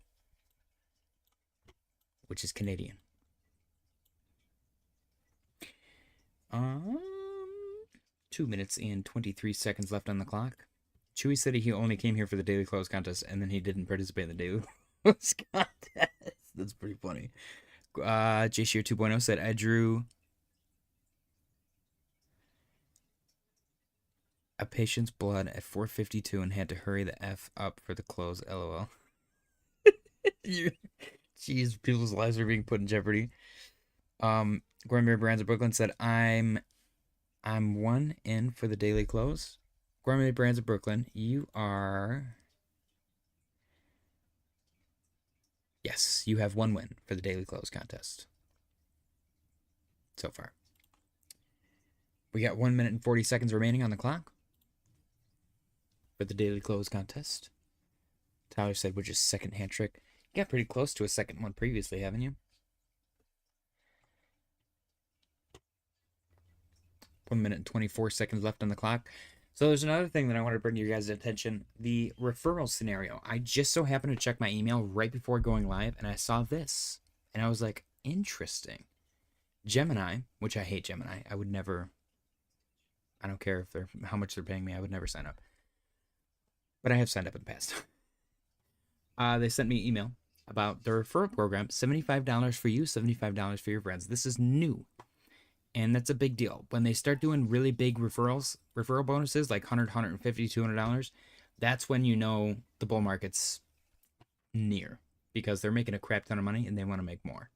which is Canadian. 2 minutes and 23 seconds left on the clock. Chewy said he only came here for the daily close contest, and then he didn't participate in the daily close contest. That's pretty funny. J Shear 2.0 said, I drew a patient's blood at 4:52 and had to hurry the F up for the close, LOL. Jeez, people's lives are being put in jeopardy. Gourmet Brands of Brooklyn said, I'm 1 in for the daily close. Gourmet Brands of Brooklyn, you are... Yes, you have 1 win for the daily close contest. So far. We got 1 minute and 40 seconds remaining on the clock for the daily close contest. Tyler said, which is second hand trick. You got pretty close to a second one previously, haven't you? 1 minute and 24 seconds left on the clock. So there's another thing that I want to bring to your guys' attention. The referral scenario. I just so happened to check my email right before going live, and I saw this. And I was like, interesting. Gemini, which I hate Gemini. I would never... I don't care if how much they're paying me. I would never sign up. But I have signed up in the past. They sent me an email about the referral program. $75 for you, $75 for your friends. This is new. And that's a big deal. When they start doing really big referral bonuses, like $100, $150, $200, that's when you know the bull market's near. Because they're making a crap ton of money and they want to make more.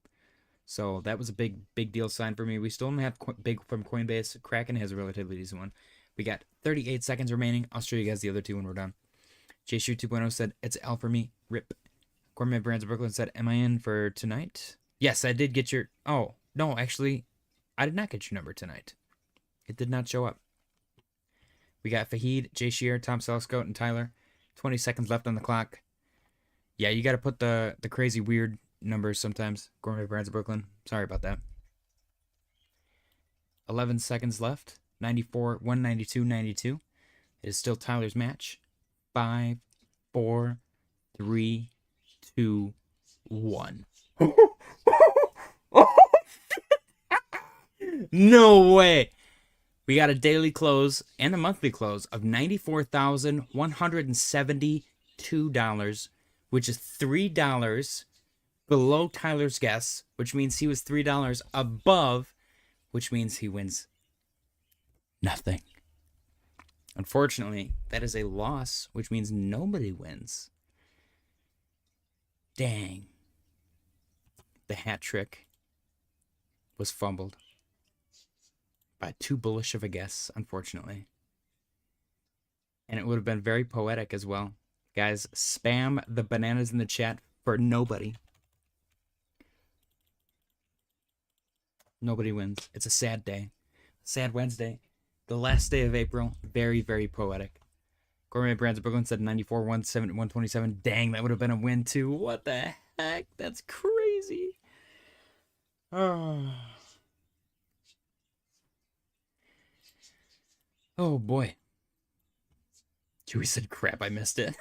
So that was a big deal sign for me. We still don't have big from Coinbase. Kraken has a relatively decent one. We got 38 seconds remaining. I'll show you guys the other two when we're done. JShoot 2.0 said, it's L for me. Rip. Gourmet Brands of Brooklyn said, am I in for tonight? Yes, I did get your... Oh, no, actually, I did not get your number tonight. It did not show up. We got Fahid, Jay Shear, Tom Selescoat, and Tyler. 20 seconds left on the clock. Yeah, you got to put the crazy weird numbers sometimes. Gourmet Brands of Brooklyn. Sorry about that. 11 seconds left. 94, 192, 92. It is still Tyler's match. 5, 4, 3, 2, 1. No way. We got a daily close and a monthly close of $94,172, which is $3 below Tyler's guess, which means he was $3 above, which means he wins nothing. Unfortunately, that is a loss, which means nobody wins. Dang. The hat trick was fumbled by too bullish of a guess, unfortunately. And it would have been very poetic as well. Guys, spam the bananas in the chat for nobody. Nobody wins. It's a sad day. Sad Wednesday. The last day of April. Very, very poetic. Gourmet Brands of Brooklyn said 94, 127. Dang, that would have been a win too. What the heck? That's crazy. Oh, oh boy. Chewy said, crap, I missed it.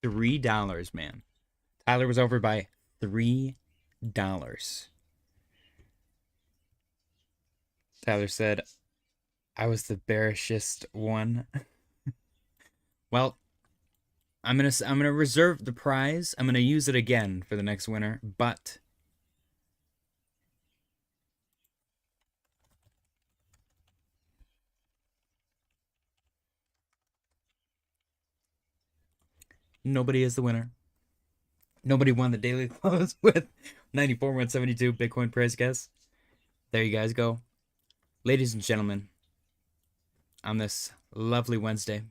$3, man. Tyler was over by $3. Tyler said, I was the bearishest one. Well, I'm gonna reserve the prize. I'm gonna use it again for the next winner, but nobody is the winner. Nobody won the daily close with 94, 172 Bitcoin price guess. There you guys go. Ladies and gentlemen, on this lovely Wednesday,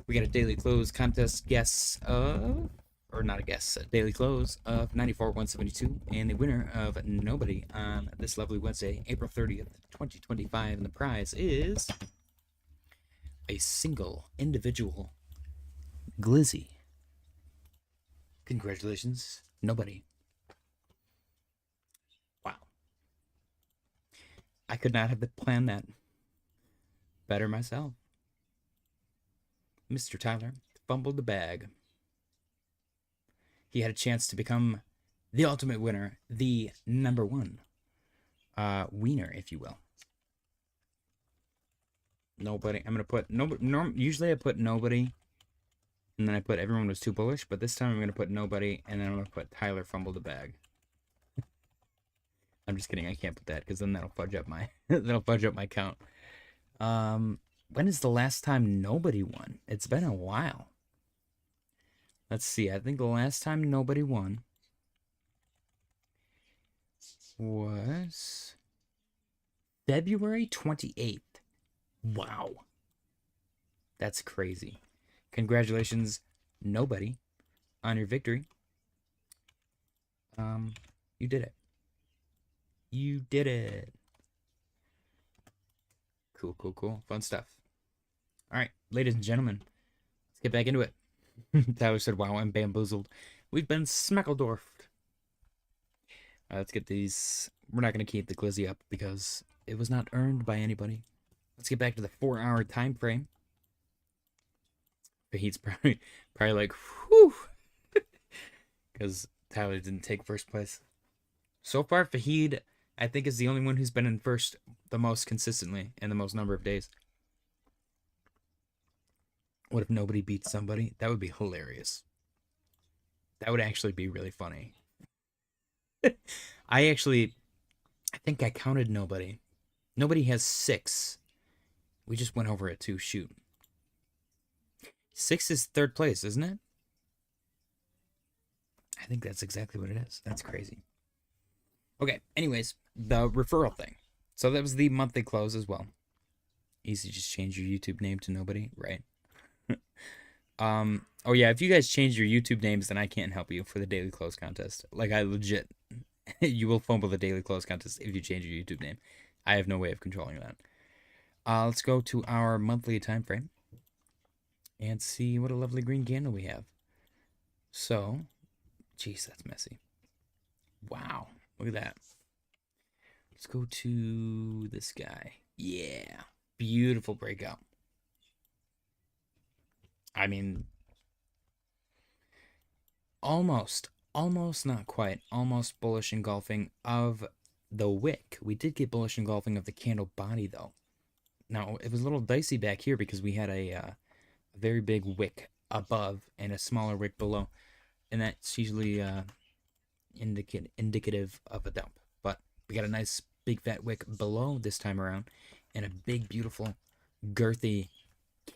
we got a daily close contest guess of, or not a guess, a daily close of 94, 172, and the winner of nobody on this lovely Wednesday, April 30th, 2025, and the prize is a single individual glizzy. Congratulations, nobody. Wow. I could not have planned that better myself. Mr. Tyler fumbled the bag. He had a chance to become the ultimate winner, the number one wiener, if you will. Nobody. I'm gonna put nobody. Usually I put nobody, and then I put everyone was too bullish. But this time I'm gonna put nobody, and then I'm gonna put Tyler fumbled the bag. I'm just kidding. I can't put that because then that'll fudge up my that'll fudge up my count. When is the last time nobody won? It's been a while. Let's see. I think the last time nobody won was February 28th. Wow. That's crazy. Congratulations, nobody, on your victory. You did it. You did it. Cool, cool, cool. Fun stuff. All right, ladies and gentlemen, let's get back into it. Tyler said, wow, I'm bamboozled. We've been smeckledorfed. Let's get these. We're not going to keep the glizzy up because it was not earned by anybody. Let's get back to the 4-hour time frame. Fahid's probably like, whew. Because Tyler didn't take first place. So far, Fahid, I think, is the only one who's been in first the most consistently and the most number of days. What if nobody beats somebody? That would be hilarious. That would actually be really funny. I think I counted nobody. Nobody has 6. We just went over it too. Shoot. 6 is third place, isn't it? I think that's exactly what it is. That's crazy. Okay, anyways, the referral thing. So that was the monthly close as well. Easy, just change your YouTube name to nobody, right? Oh yeah, if you guys change your YouTube names, then I can't help you for the daily close contest. Like, I legit, you will fumble the daily close contest if you change your YouTube name. I have no way of controlling that. Let's go to our monthly time frame and see what a lovely green candle we have. So, jeez, that's messy. Wow, look at that. Let's go to this guy. Yeah, beautiful breakout. I mean, almost not quite, almost bullish engulfing of the wick. We did get bullish engulfing of the candle body, though. Now, it was a little dicey back here because we had a very big wick above and a smaller wick below. And that's usually indicative of a dump. But we got a nice big fat wick below this time around and a big, beautiful, girthy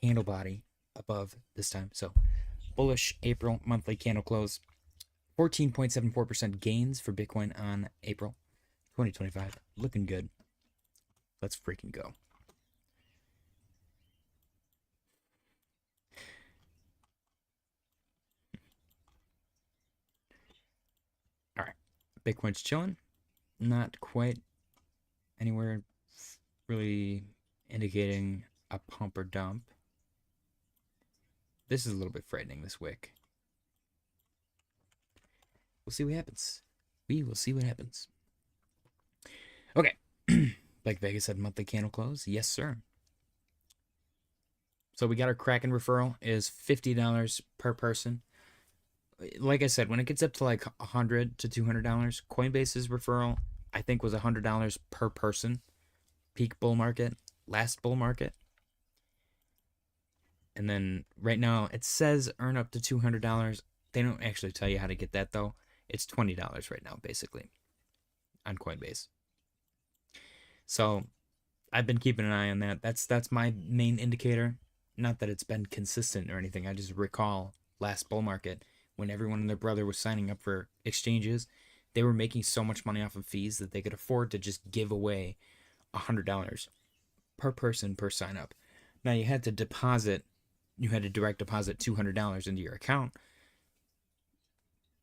candle body above this time. So, bullish April monthly candle close. 14.74% gains for Bitcoin on April 2025. Looking good. Let's freaking go. All right. Bitcoin's chilling. Not quite anywhere really indicating a pump or dump. This is a little bit frightening, this wick. We'll see what happens. We will see what happens. Okay. Like Vegas said, monthly candle close. Yes, sir. So we got our Kraken referral is $50 per person. Like I said, when it gets up to like $100 to $200, Coinbase's referral, I think, was $100 per person. Peak bull market, last bull market. And then right now it says earn up to $200. They don't actually tell you how to get that, though. It's $20 right now, basically, on Coinbase. So I've been keeping an eye on that. That's my main indicator. Not that it's been consistent or anything. I just recall last bull market when everyone and their brother was signing up for exchanges. They were making so much money off of fees that they could afford to just give away $100 per person per sign up. Now you had to direct deposit $200 into your account,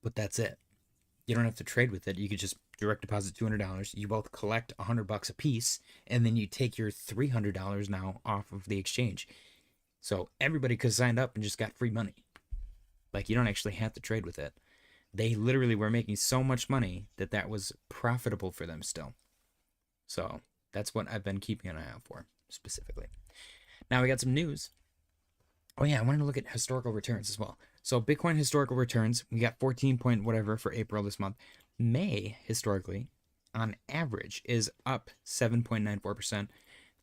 but that's it. You don't have to trade with it. You could just direct deposit $200. You both collect $100 a piece, and then you take your $300 now off of the exchange. So everybody could have signed up and just got free money. Like, you don't actually have to trade with it. They literally were making so much money that was profitable for them still. So that's what I've been keeping an eye out for specifically. Now we got some news. Oh yeah, I wanted to look at historical returns as well. So Bitcoin historical returns, we got 14 point whatever for April this month. May, historically, on average is up 7.94%.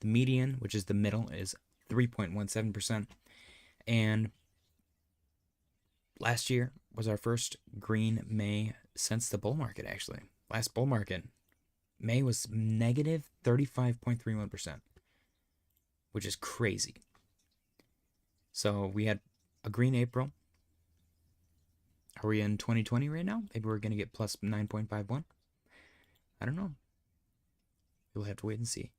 The median, which is the middle, is 3.17%. And last year was our first green May since the bull market, actually. Last bull market, May was negative 35.31%, which is crazy. So we had a green April. Are we in 2020 right now? Maybe we're going to get plus 9.51. I don't know. We'll have to wait and see.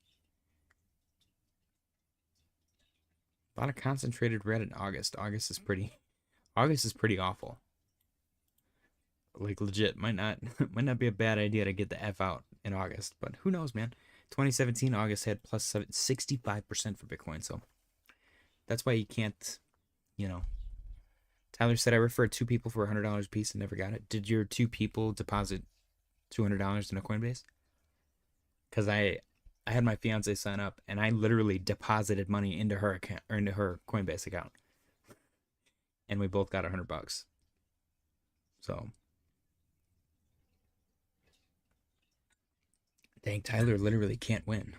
A lot of concentrated red in August. August is pretty awful. Like legit, might not be a bad idea to get the F out in August, but who knows, man. 2017 August had plus 65% for Bitcoin, so that's why you can't, Tyler said I referred 2 people for $100 a piece and never got it. Did your 2 people deposit $200 in a Coinbase? Because I had my fiance sign up and I literally deposited money into her account or into her Coinbase account, and we both got $100. So, dang, Tyler literally can't win.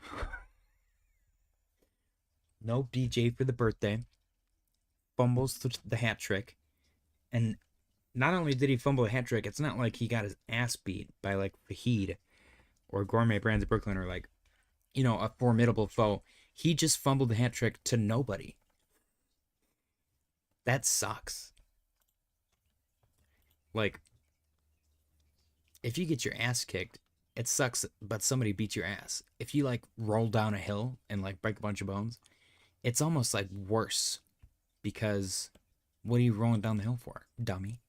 No DJ for the birthday. Fumbles the hat trick. And not only did he fumble a hat trick, it's not like he got his ass beat by like Fahid or Gourmet Brands of Brooklyn or like, a formidable foe. He just fumbled the hat trick to nobody. That sucks. Like, if you get your ass kicked, it sucks, but somebody beat your ass. If you like roll down a hill and like break a bunch of bones, it's almost like worse, because what are you rolling down the hill for, dummy?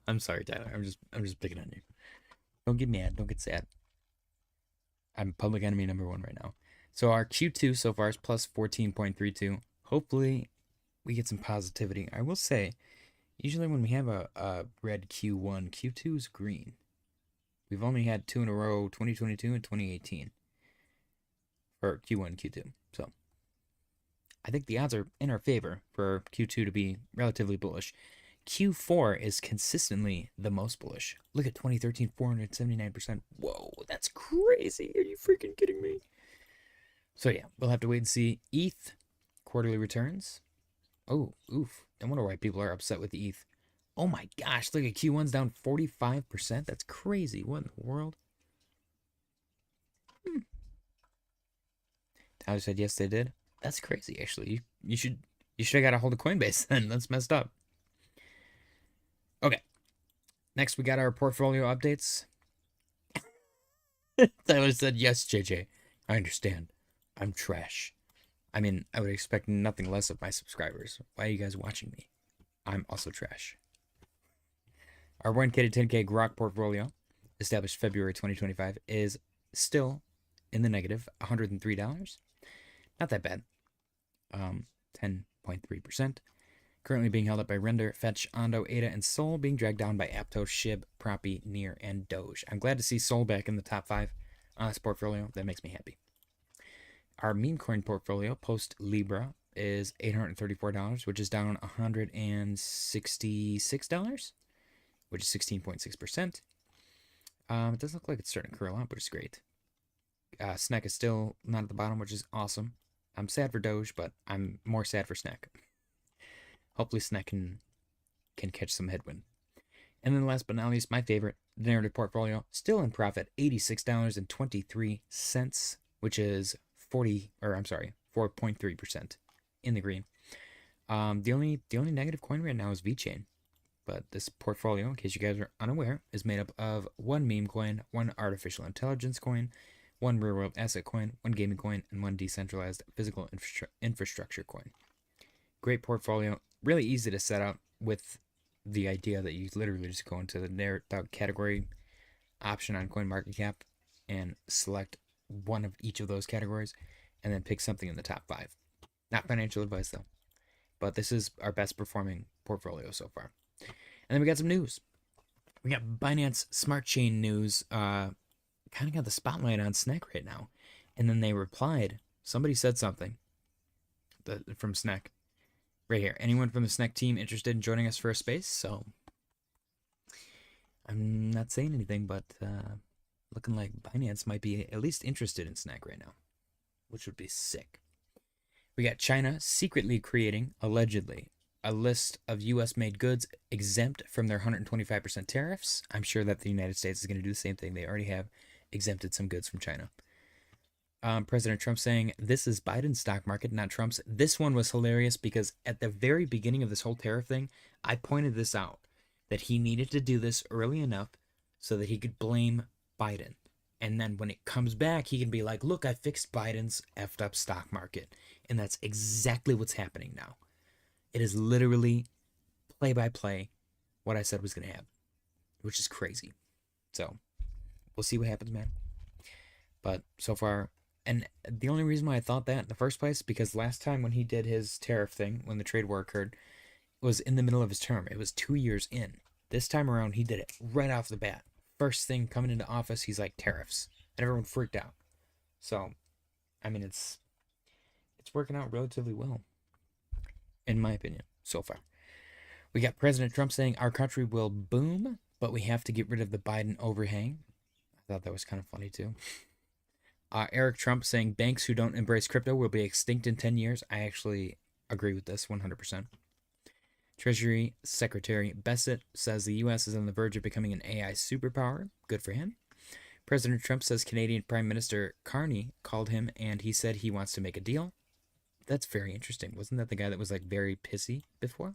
I'm sorry, Tyler. I'm just picking on you. Don't get mad. Don't get sad. I'm public enemy number 1 right now. So our Q2 so far is plus 14.32. Hopefully we get some positivity. I will say, usually when we have a red Q1, Q2 is green. We've only had 2 in a row, 2022 and 2018. For Q1 and Q2. So I think the odds are in our favor for Q2 to be relatively bullish. Q4 is consistently the most bullish. Look at 2013, 479%. Whoa, that's crazy. Are you freaking kidding me? So yeah, we'll have to wait and see. ETH quarterly returns. Oh, oof. I wonder why people are upset with ETH. Oh my gosh, look at Q1's down 45%. That's crazy. What in the world? Tyler said yes, they did. That's crazy, actually. You should have got a hold of Coinbase then. That's messed up. Okay. Next, we got our portfolio updates. Tyler said, yes, JJ. I understand. I'm trash. I mean, I would expect nothing less of my subscribers. Why are you guys watching me? I'm also trash. Our 1K to 10K Grok portfolio, established February 2025, is still in the negative, $103. Not that bad. 10.3%. Currently being held up by Render, Fetch, Ondo, ADA, and Sol, being dragged down by Aptos, Shib, Proppy, Near, and Doge. I'm glad to see Sol back in the top 5 on this portfolio. That makes me happy. Our Memecoin portfolio, post Libra, is $834, which is down $166, which is 16.6%. It does look like it's starting to curl up, which is great. SNEK is still not at the bottom, which is awesome. I'm sad for Doge, but I'm more sad for SNEK. Hopefully SNEK can catch some headwind. And then last but not least, my favorite, the narrative portfolio, still in profit, $86.23, which is 4.3% in the green. The only negative coin right now is VeChain. But this portfolio, in case you guys are unaware, is made up of 1 meme coin, 1 artificial intelligence coin, 1 real world asset coin, 1 gaming coin, and 1 decentralized physical infrastructure coin. Great portfolio, really easy to set up, with the idea that you literally just go into the category option on CoinMarketCap and select one of each of those categories and then pick something in the top 5. Not financial advice though, but this is our best performing portfolio so far. And then we got some news. We got Binance Smart Chain news. Kind of got the spotlight on SNEK right now. And then they replied. Somebody said something from SNEK. Right here. Anyone from the SNEK team interested in joining us for a space? So I'm not saying anything, but looking like Binance might be at least interested in SNEK right now, which would be sick. We got China secretly creating, allegedly, a list of U.S. made goods exempt from their 125% tariffs. I'm sure that the United States is going to do the same thing. They already have exempted some goods from China. President Trump saying, this is Biden's stock market, not Trump's. This one was hilarious because at the very beginning of this whole tariff thing, I pointed this out, that he needed to do this early enough so that he could blame Biden. And then when it comes back, he can be like, look, I fixed Biden's effed up stock market. And that's exactly what's happening now. It is literally play by play what I said was going to happen, which is crazy. So we'll see what happens, man. But so far, and the only reason why I thought that in the first place, because last time when he did his tariff thing, when the trade war occurred, it was in the middle of his term. It was 2 years in. This time around, he did it right off the bat. First thing coming into office, he's like, tariffs. And everyone freaked out. So, I mean, it's working out relatively well, in my opinion, so far. We got President Trump saying our country will boom, but we have to get rid of the Biden overhang. I thought that was kind of funny, too. Eric Trump saying banks who don't embrace crypto will be extinct in 10 years. I actually agree with this 100%. Treasury Secretary Bessent says the U.S. is on the verge of becoming an AI superpower. Good for him. President Trump says Canadian Prime Minister Carney called him and he said he wants to make a deal. That's very interesting. Wasn't that the guy that was like very pissy before?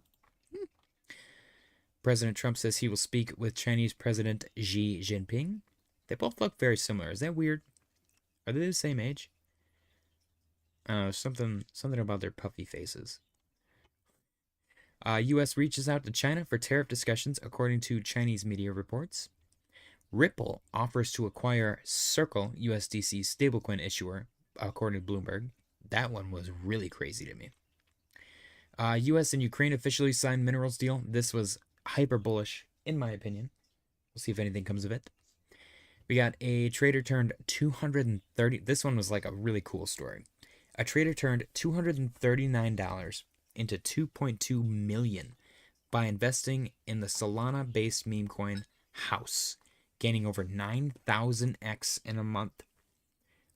President Trump says he will speak with Chinese President Xi Jinping. They both look very similar. Is that weird? Are they the same age? Something about their puffy faces. U.S. reaches out to China for tariff discussions, according to Chinese media reports. Ripple offers to acquire Circle USDC stablecoin issuer, according to Bloomberg. That one was really crazy to me. U.S. and Ukraine officially signed minerals deal. This was hyper bullish, in my opinion. We'll see if anything comes of it. We got a trader turned 230. This one was like a really cool story. A trader turned $239 into 2.2 million by investing in the Solana-based meme coin House, gaining over 9,000x in a month,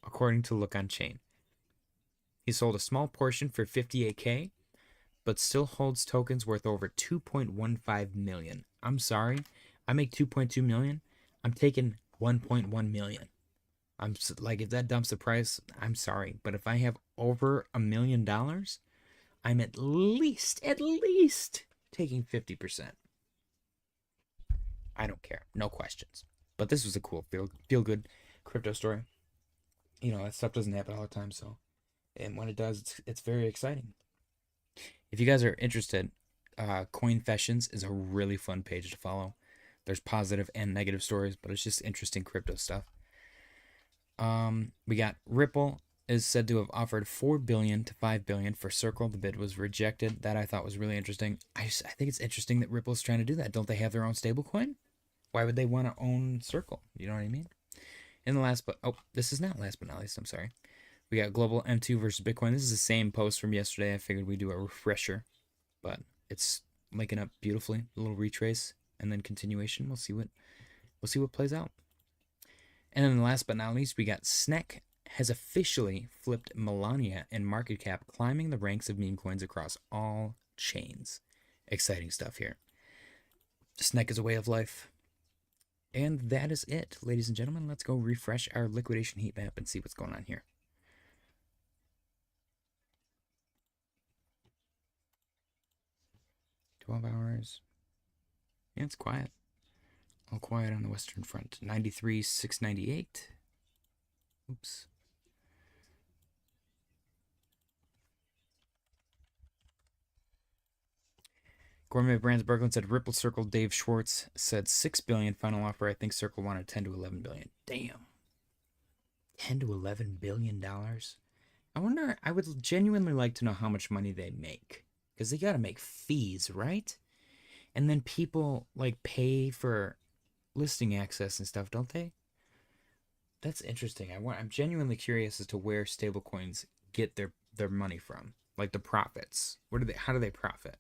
according to Look on Chain. He sold a small portion for 58K, but still holds tokens worth over 2.15 million. I'm sorry, I make 2.2 million. I'm taking 1.1 million. I'm like, if that dumps the price, I'm sorry, but if I have over $1 million, I'm at least taking 50%. I don't care, no questions. But this was a cool feel good crypto story. You know, that stuff doesn't happen all the time, so, and when it does, it's very exciting. If you guys are interested, Coinfessions is a really fun page to follow. There's positive and negative stories, but it's just interesting crypto stuff. We got Ripple is said to have offered $4 billion to $5 billion for Circle. The bid was rejected. That I thought was really interesting. I think it's interesting that Ripple's trying to do that. Don't they have their own stablecoin? Why would they want to own Circle? You know what I mean? And the last, this is not last but not least. I'm sorry. We got Global M2 versus Bitcoin. This is the same post from yesterday. I figured we'd do a refresher, but it's making up beautifully. A little retrace and then continuation. We'll see what plays out. And then last but not least, we got SNEK has officially flipped Melania in market cap, climbing the ranks of meme coins across all chains. Exciting stuff here. SNEK is a way of life. And that is it, ladies and gentlemen. Let's go refresh our liquidation heat map and see what's going on here. $12. Yeah, it's quiet. All quiet on the Western Front. 93,698. Oops. Gourmet Brands Brooklyn said Ripple Circle. Dave Schwartz said $6 billion final offer. I think Circle wanted 10 to 11 billion. Damn. 10 to 11 billion dollars. I wonder, I would genuinely like to know how much money they make, because they got to make fees, right? And then people like pay for listing access and stuff, don't they? That's interesting. I'm genuinely curious as to where stablecoins get their money from, like the profits. How do they profit?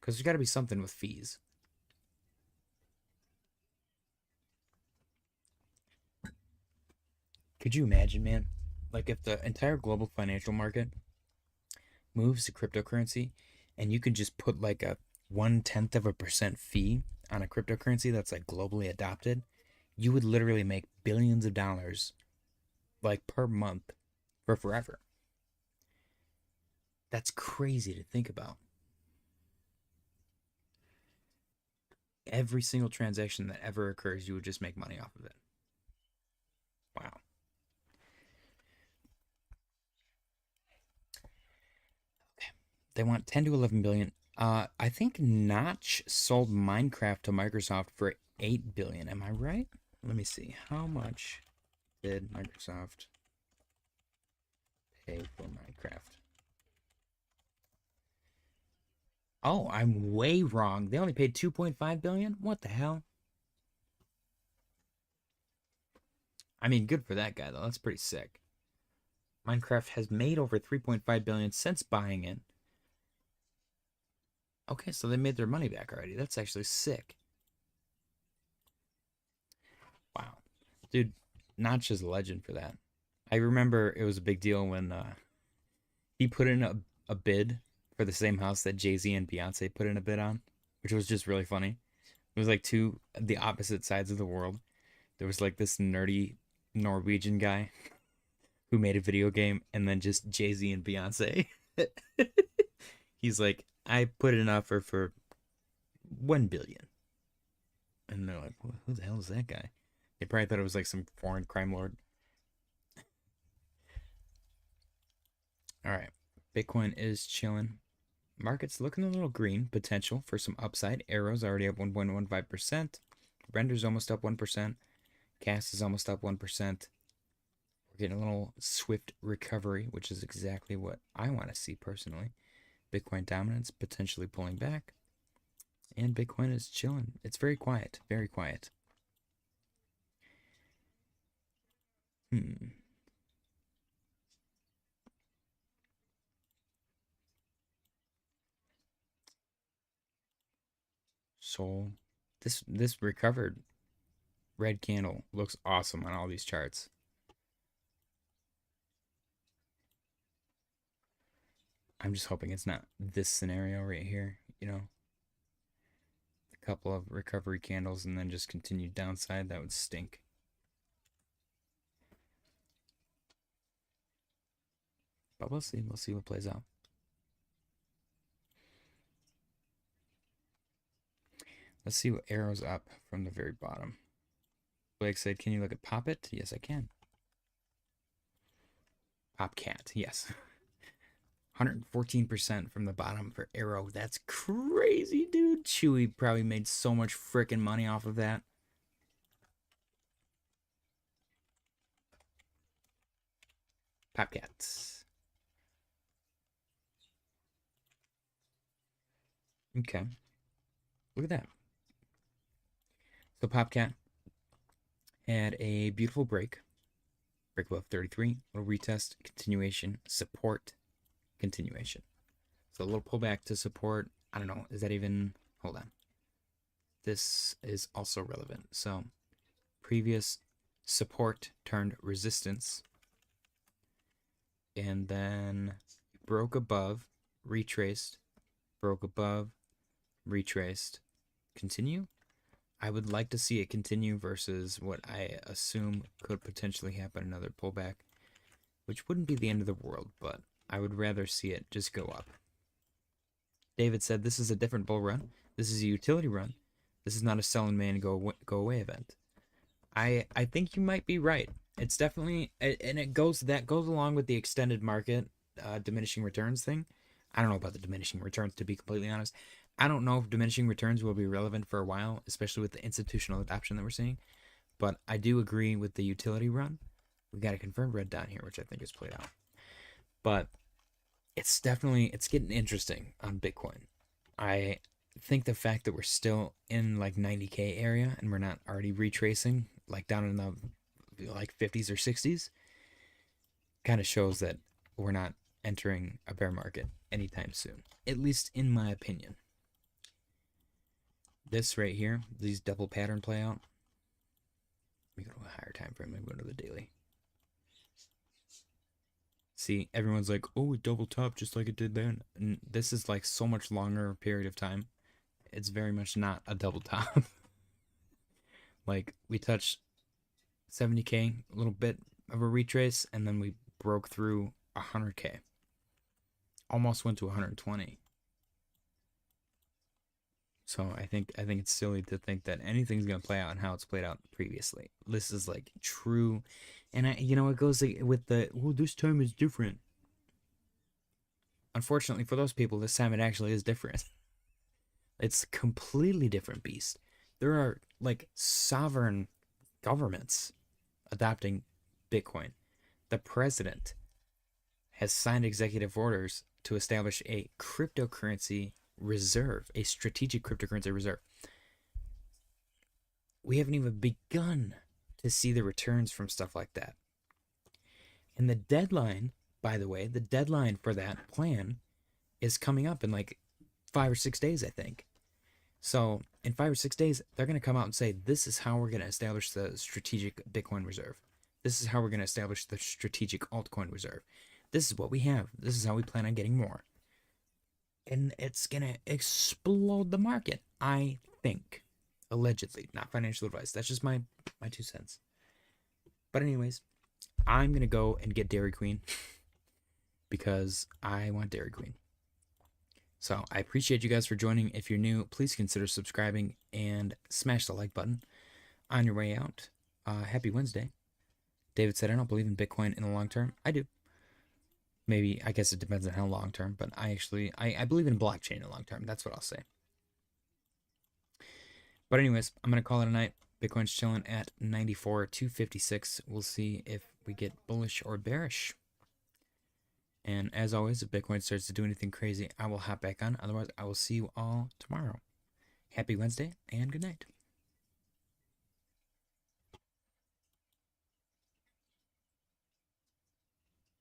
Because there's got to be something with fees. Could you imagine, man? Like if the entire global financial market moves to cryptocurrency and you can just put like a 0.1% fee on a cryptocurrency that's like globally adopted, you would literally make billions of dollars like per month for forever. That's crazy to think about. Every single transaction that ever occurs, you would just make money off of it. Wow. Okay. They want 10 to 11 billion. I think Notch sold Minecraft to Microsoft for 8 billion. Am I right? Let me see. How much did Microsoft pay for Minecraft? Oh, I'm way wrong. They only paid 2.5 billion? What the hell? I mean, good for that guy though. That's pretty sick. Minecraft has made over 3.5 billion since buying it. Okay, so they made their money back already. That's actually sick. Wow. Dude, Notch is a legend for that. I remember it was a big deal when he put in a bid for the same house that Jay-Z and Beyonce put in a bid on, which was just really funny. It was like the opposite sides of the world. There was like this nerdy Norwegian guy who made a video game, and then just Jay-Z and Beyonce. He's like, I put in an offer for 1 billion. And they're like, who the hell is that guy? They probably thought it was like some foreign crime lord. All right. Bitcoin is chilling. Market's looking a little green. Potential for some upside. Arrow's already up 1.15%. Render's almost up 1%. Cast is almost up 1%. We're getting a little swift recovery, which is exactly what I want to see personally. Bitcoin dominance potentially pulling back. And Bitcoin is chilling. It's very quiet. Very quiet. Sol. This recovered red candle looks awesome on all these charts. I'm just hoping it's not this scenario right here, you know. A couple of recovery candles and then just continued downside. That would stink. But we'll see. We'll see what plays out. Let's see what arrows up from the very bottom. Blake said, can you look at Poppet? Yes, I can. Popcat, yes. 114% from the bottom for Arrow. That's crazy, dude. Chewy probably made so much freaking money off of that. Popcats. Okay. Look at that. So Popcat had a beautiful break. Break above 33. Little retest. Continuation. Support. Continuation. So a little pullback to support. I don't know. Is that even... Hold on. This is also relevant. So previous support turned resistance. And then broke above. Retraced. Broke above. Retraced. Continue. I would like to see it continue versus what I assume could potentially happen, another pullback, which wouldn't be the end of the world, but I would rather see it just go up. David said, this is a different bull run. This is a utility run. This is not a sell and man go away event. I think you might be right. It's definitely, and it goes along with the extended market diminishing returns thing. I don't know about the diminishing returns, to be completely honest. I don't know if diminishing returns will be relevant for a while, especially with the institutional adoption that we're seeing. But I do agree with the utility run. We got a confirmed red dot here, which I think is played out. But it's getting interesting on Bitcoin. I think the fact that we're still in like 90K area and we're not already retracing like down in the like 50s or 60s kind of shows that we're not entering a bear market anytime soon, at least in my opinion. This right here, these double pattern play out. Let me go to a higher time frame. Let me go to the daily. See, everyone's like, oh, it double top just like it did then. And this is like so much longer period of time. It's very much not a double top. Like, we touched 70K, a little bit of a retrace, and then we broke through 100K. Almost went to 120. So I think it's silly to think that anything's gonna play out and how it's played out previously. This is like true, and it goes like with the, well, this time is different. Unfortunately for those people, this time it actually is different. It's a completely different beast. There are like sovereign governments adopting Bitcoin. The president has signed executive orders to establish a cryptocurrency reserve, a strategic cryptocurrency reserve. We haven't even begun to see the returns from stuff like that. And the deadline, by the way, the deadline for that plan is coming up in like 5 or 6 days, I think. So in 5 or 6 days, they're going to come out and say, this is how we're going to establish the strategic Bitcoin reserve. This is how we're going to establish the strategic altcoin reserve. This is what we have. This is how we plan on getting more. And it's going to explode the market, I think. Allegedly. Not financial advice. That's just my 2 cents. But anyways, I'm going to go and get Dairy Queen because I want Dairy Queen. So I appreciate you guys for joining. If you're new, please consider subscribing and smash the like button on your way out. Happy Wednesday. David said, I don't believe in Bitcoin in the long term. I do. Maybe, I guess it depends on how long term, but I believe in blockchain in the long term. That's what I'll say. But anyways, I'm going to call it a night. Bitcoin's chilling at 94,256. We'll see if we get bullish or bearish. And as always, if Bitcoin starts to do anything crazy, I will hop back on. Otherwise, I will see you all tomorrow. Happy Wednesday and good night.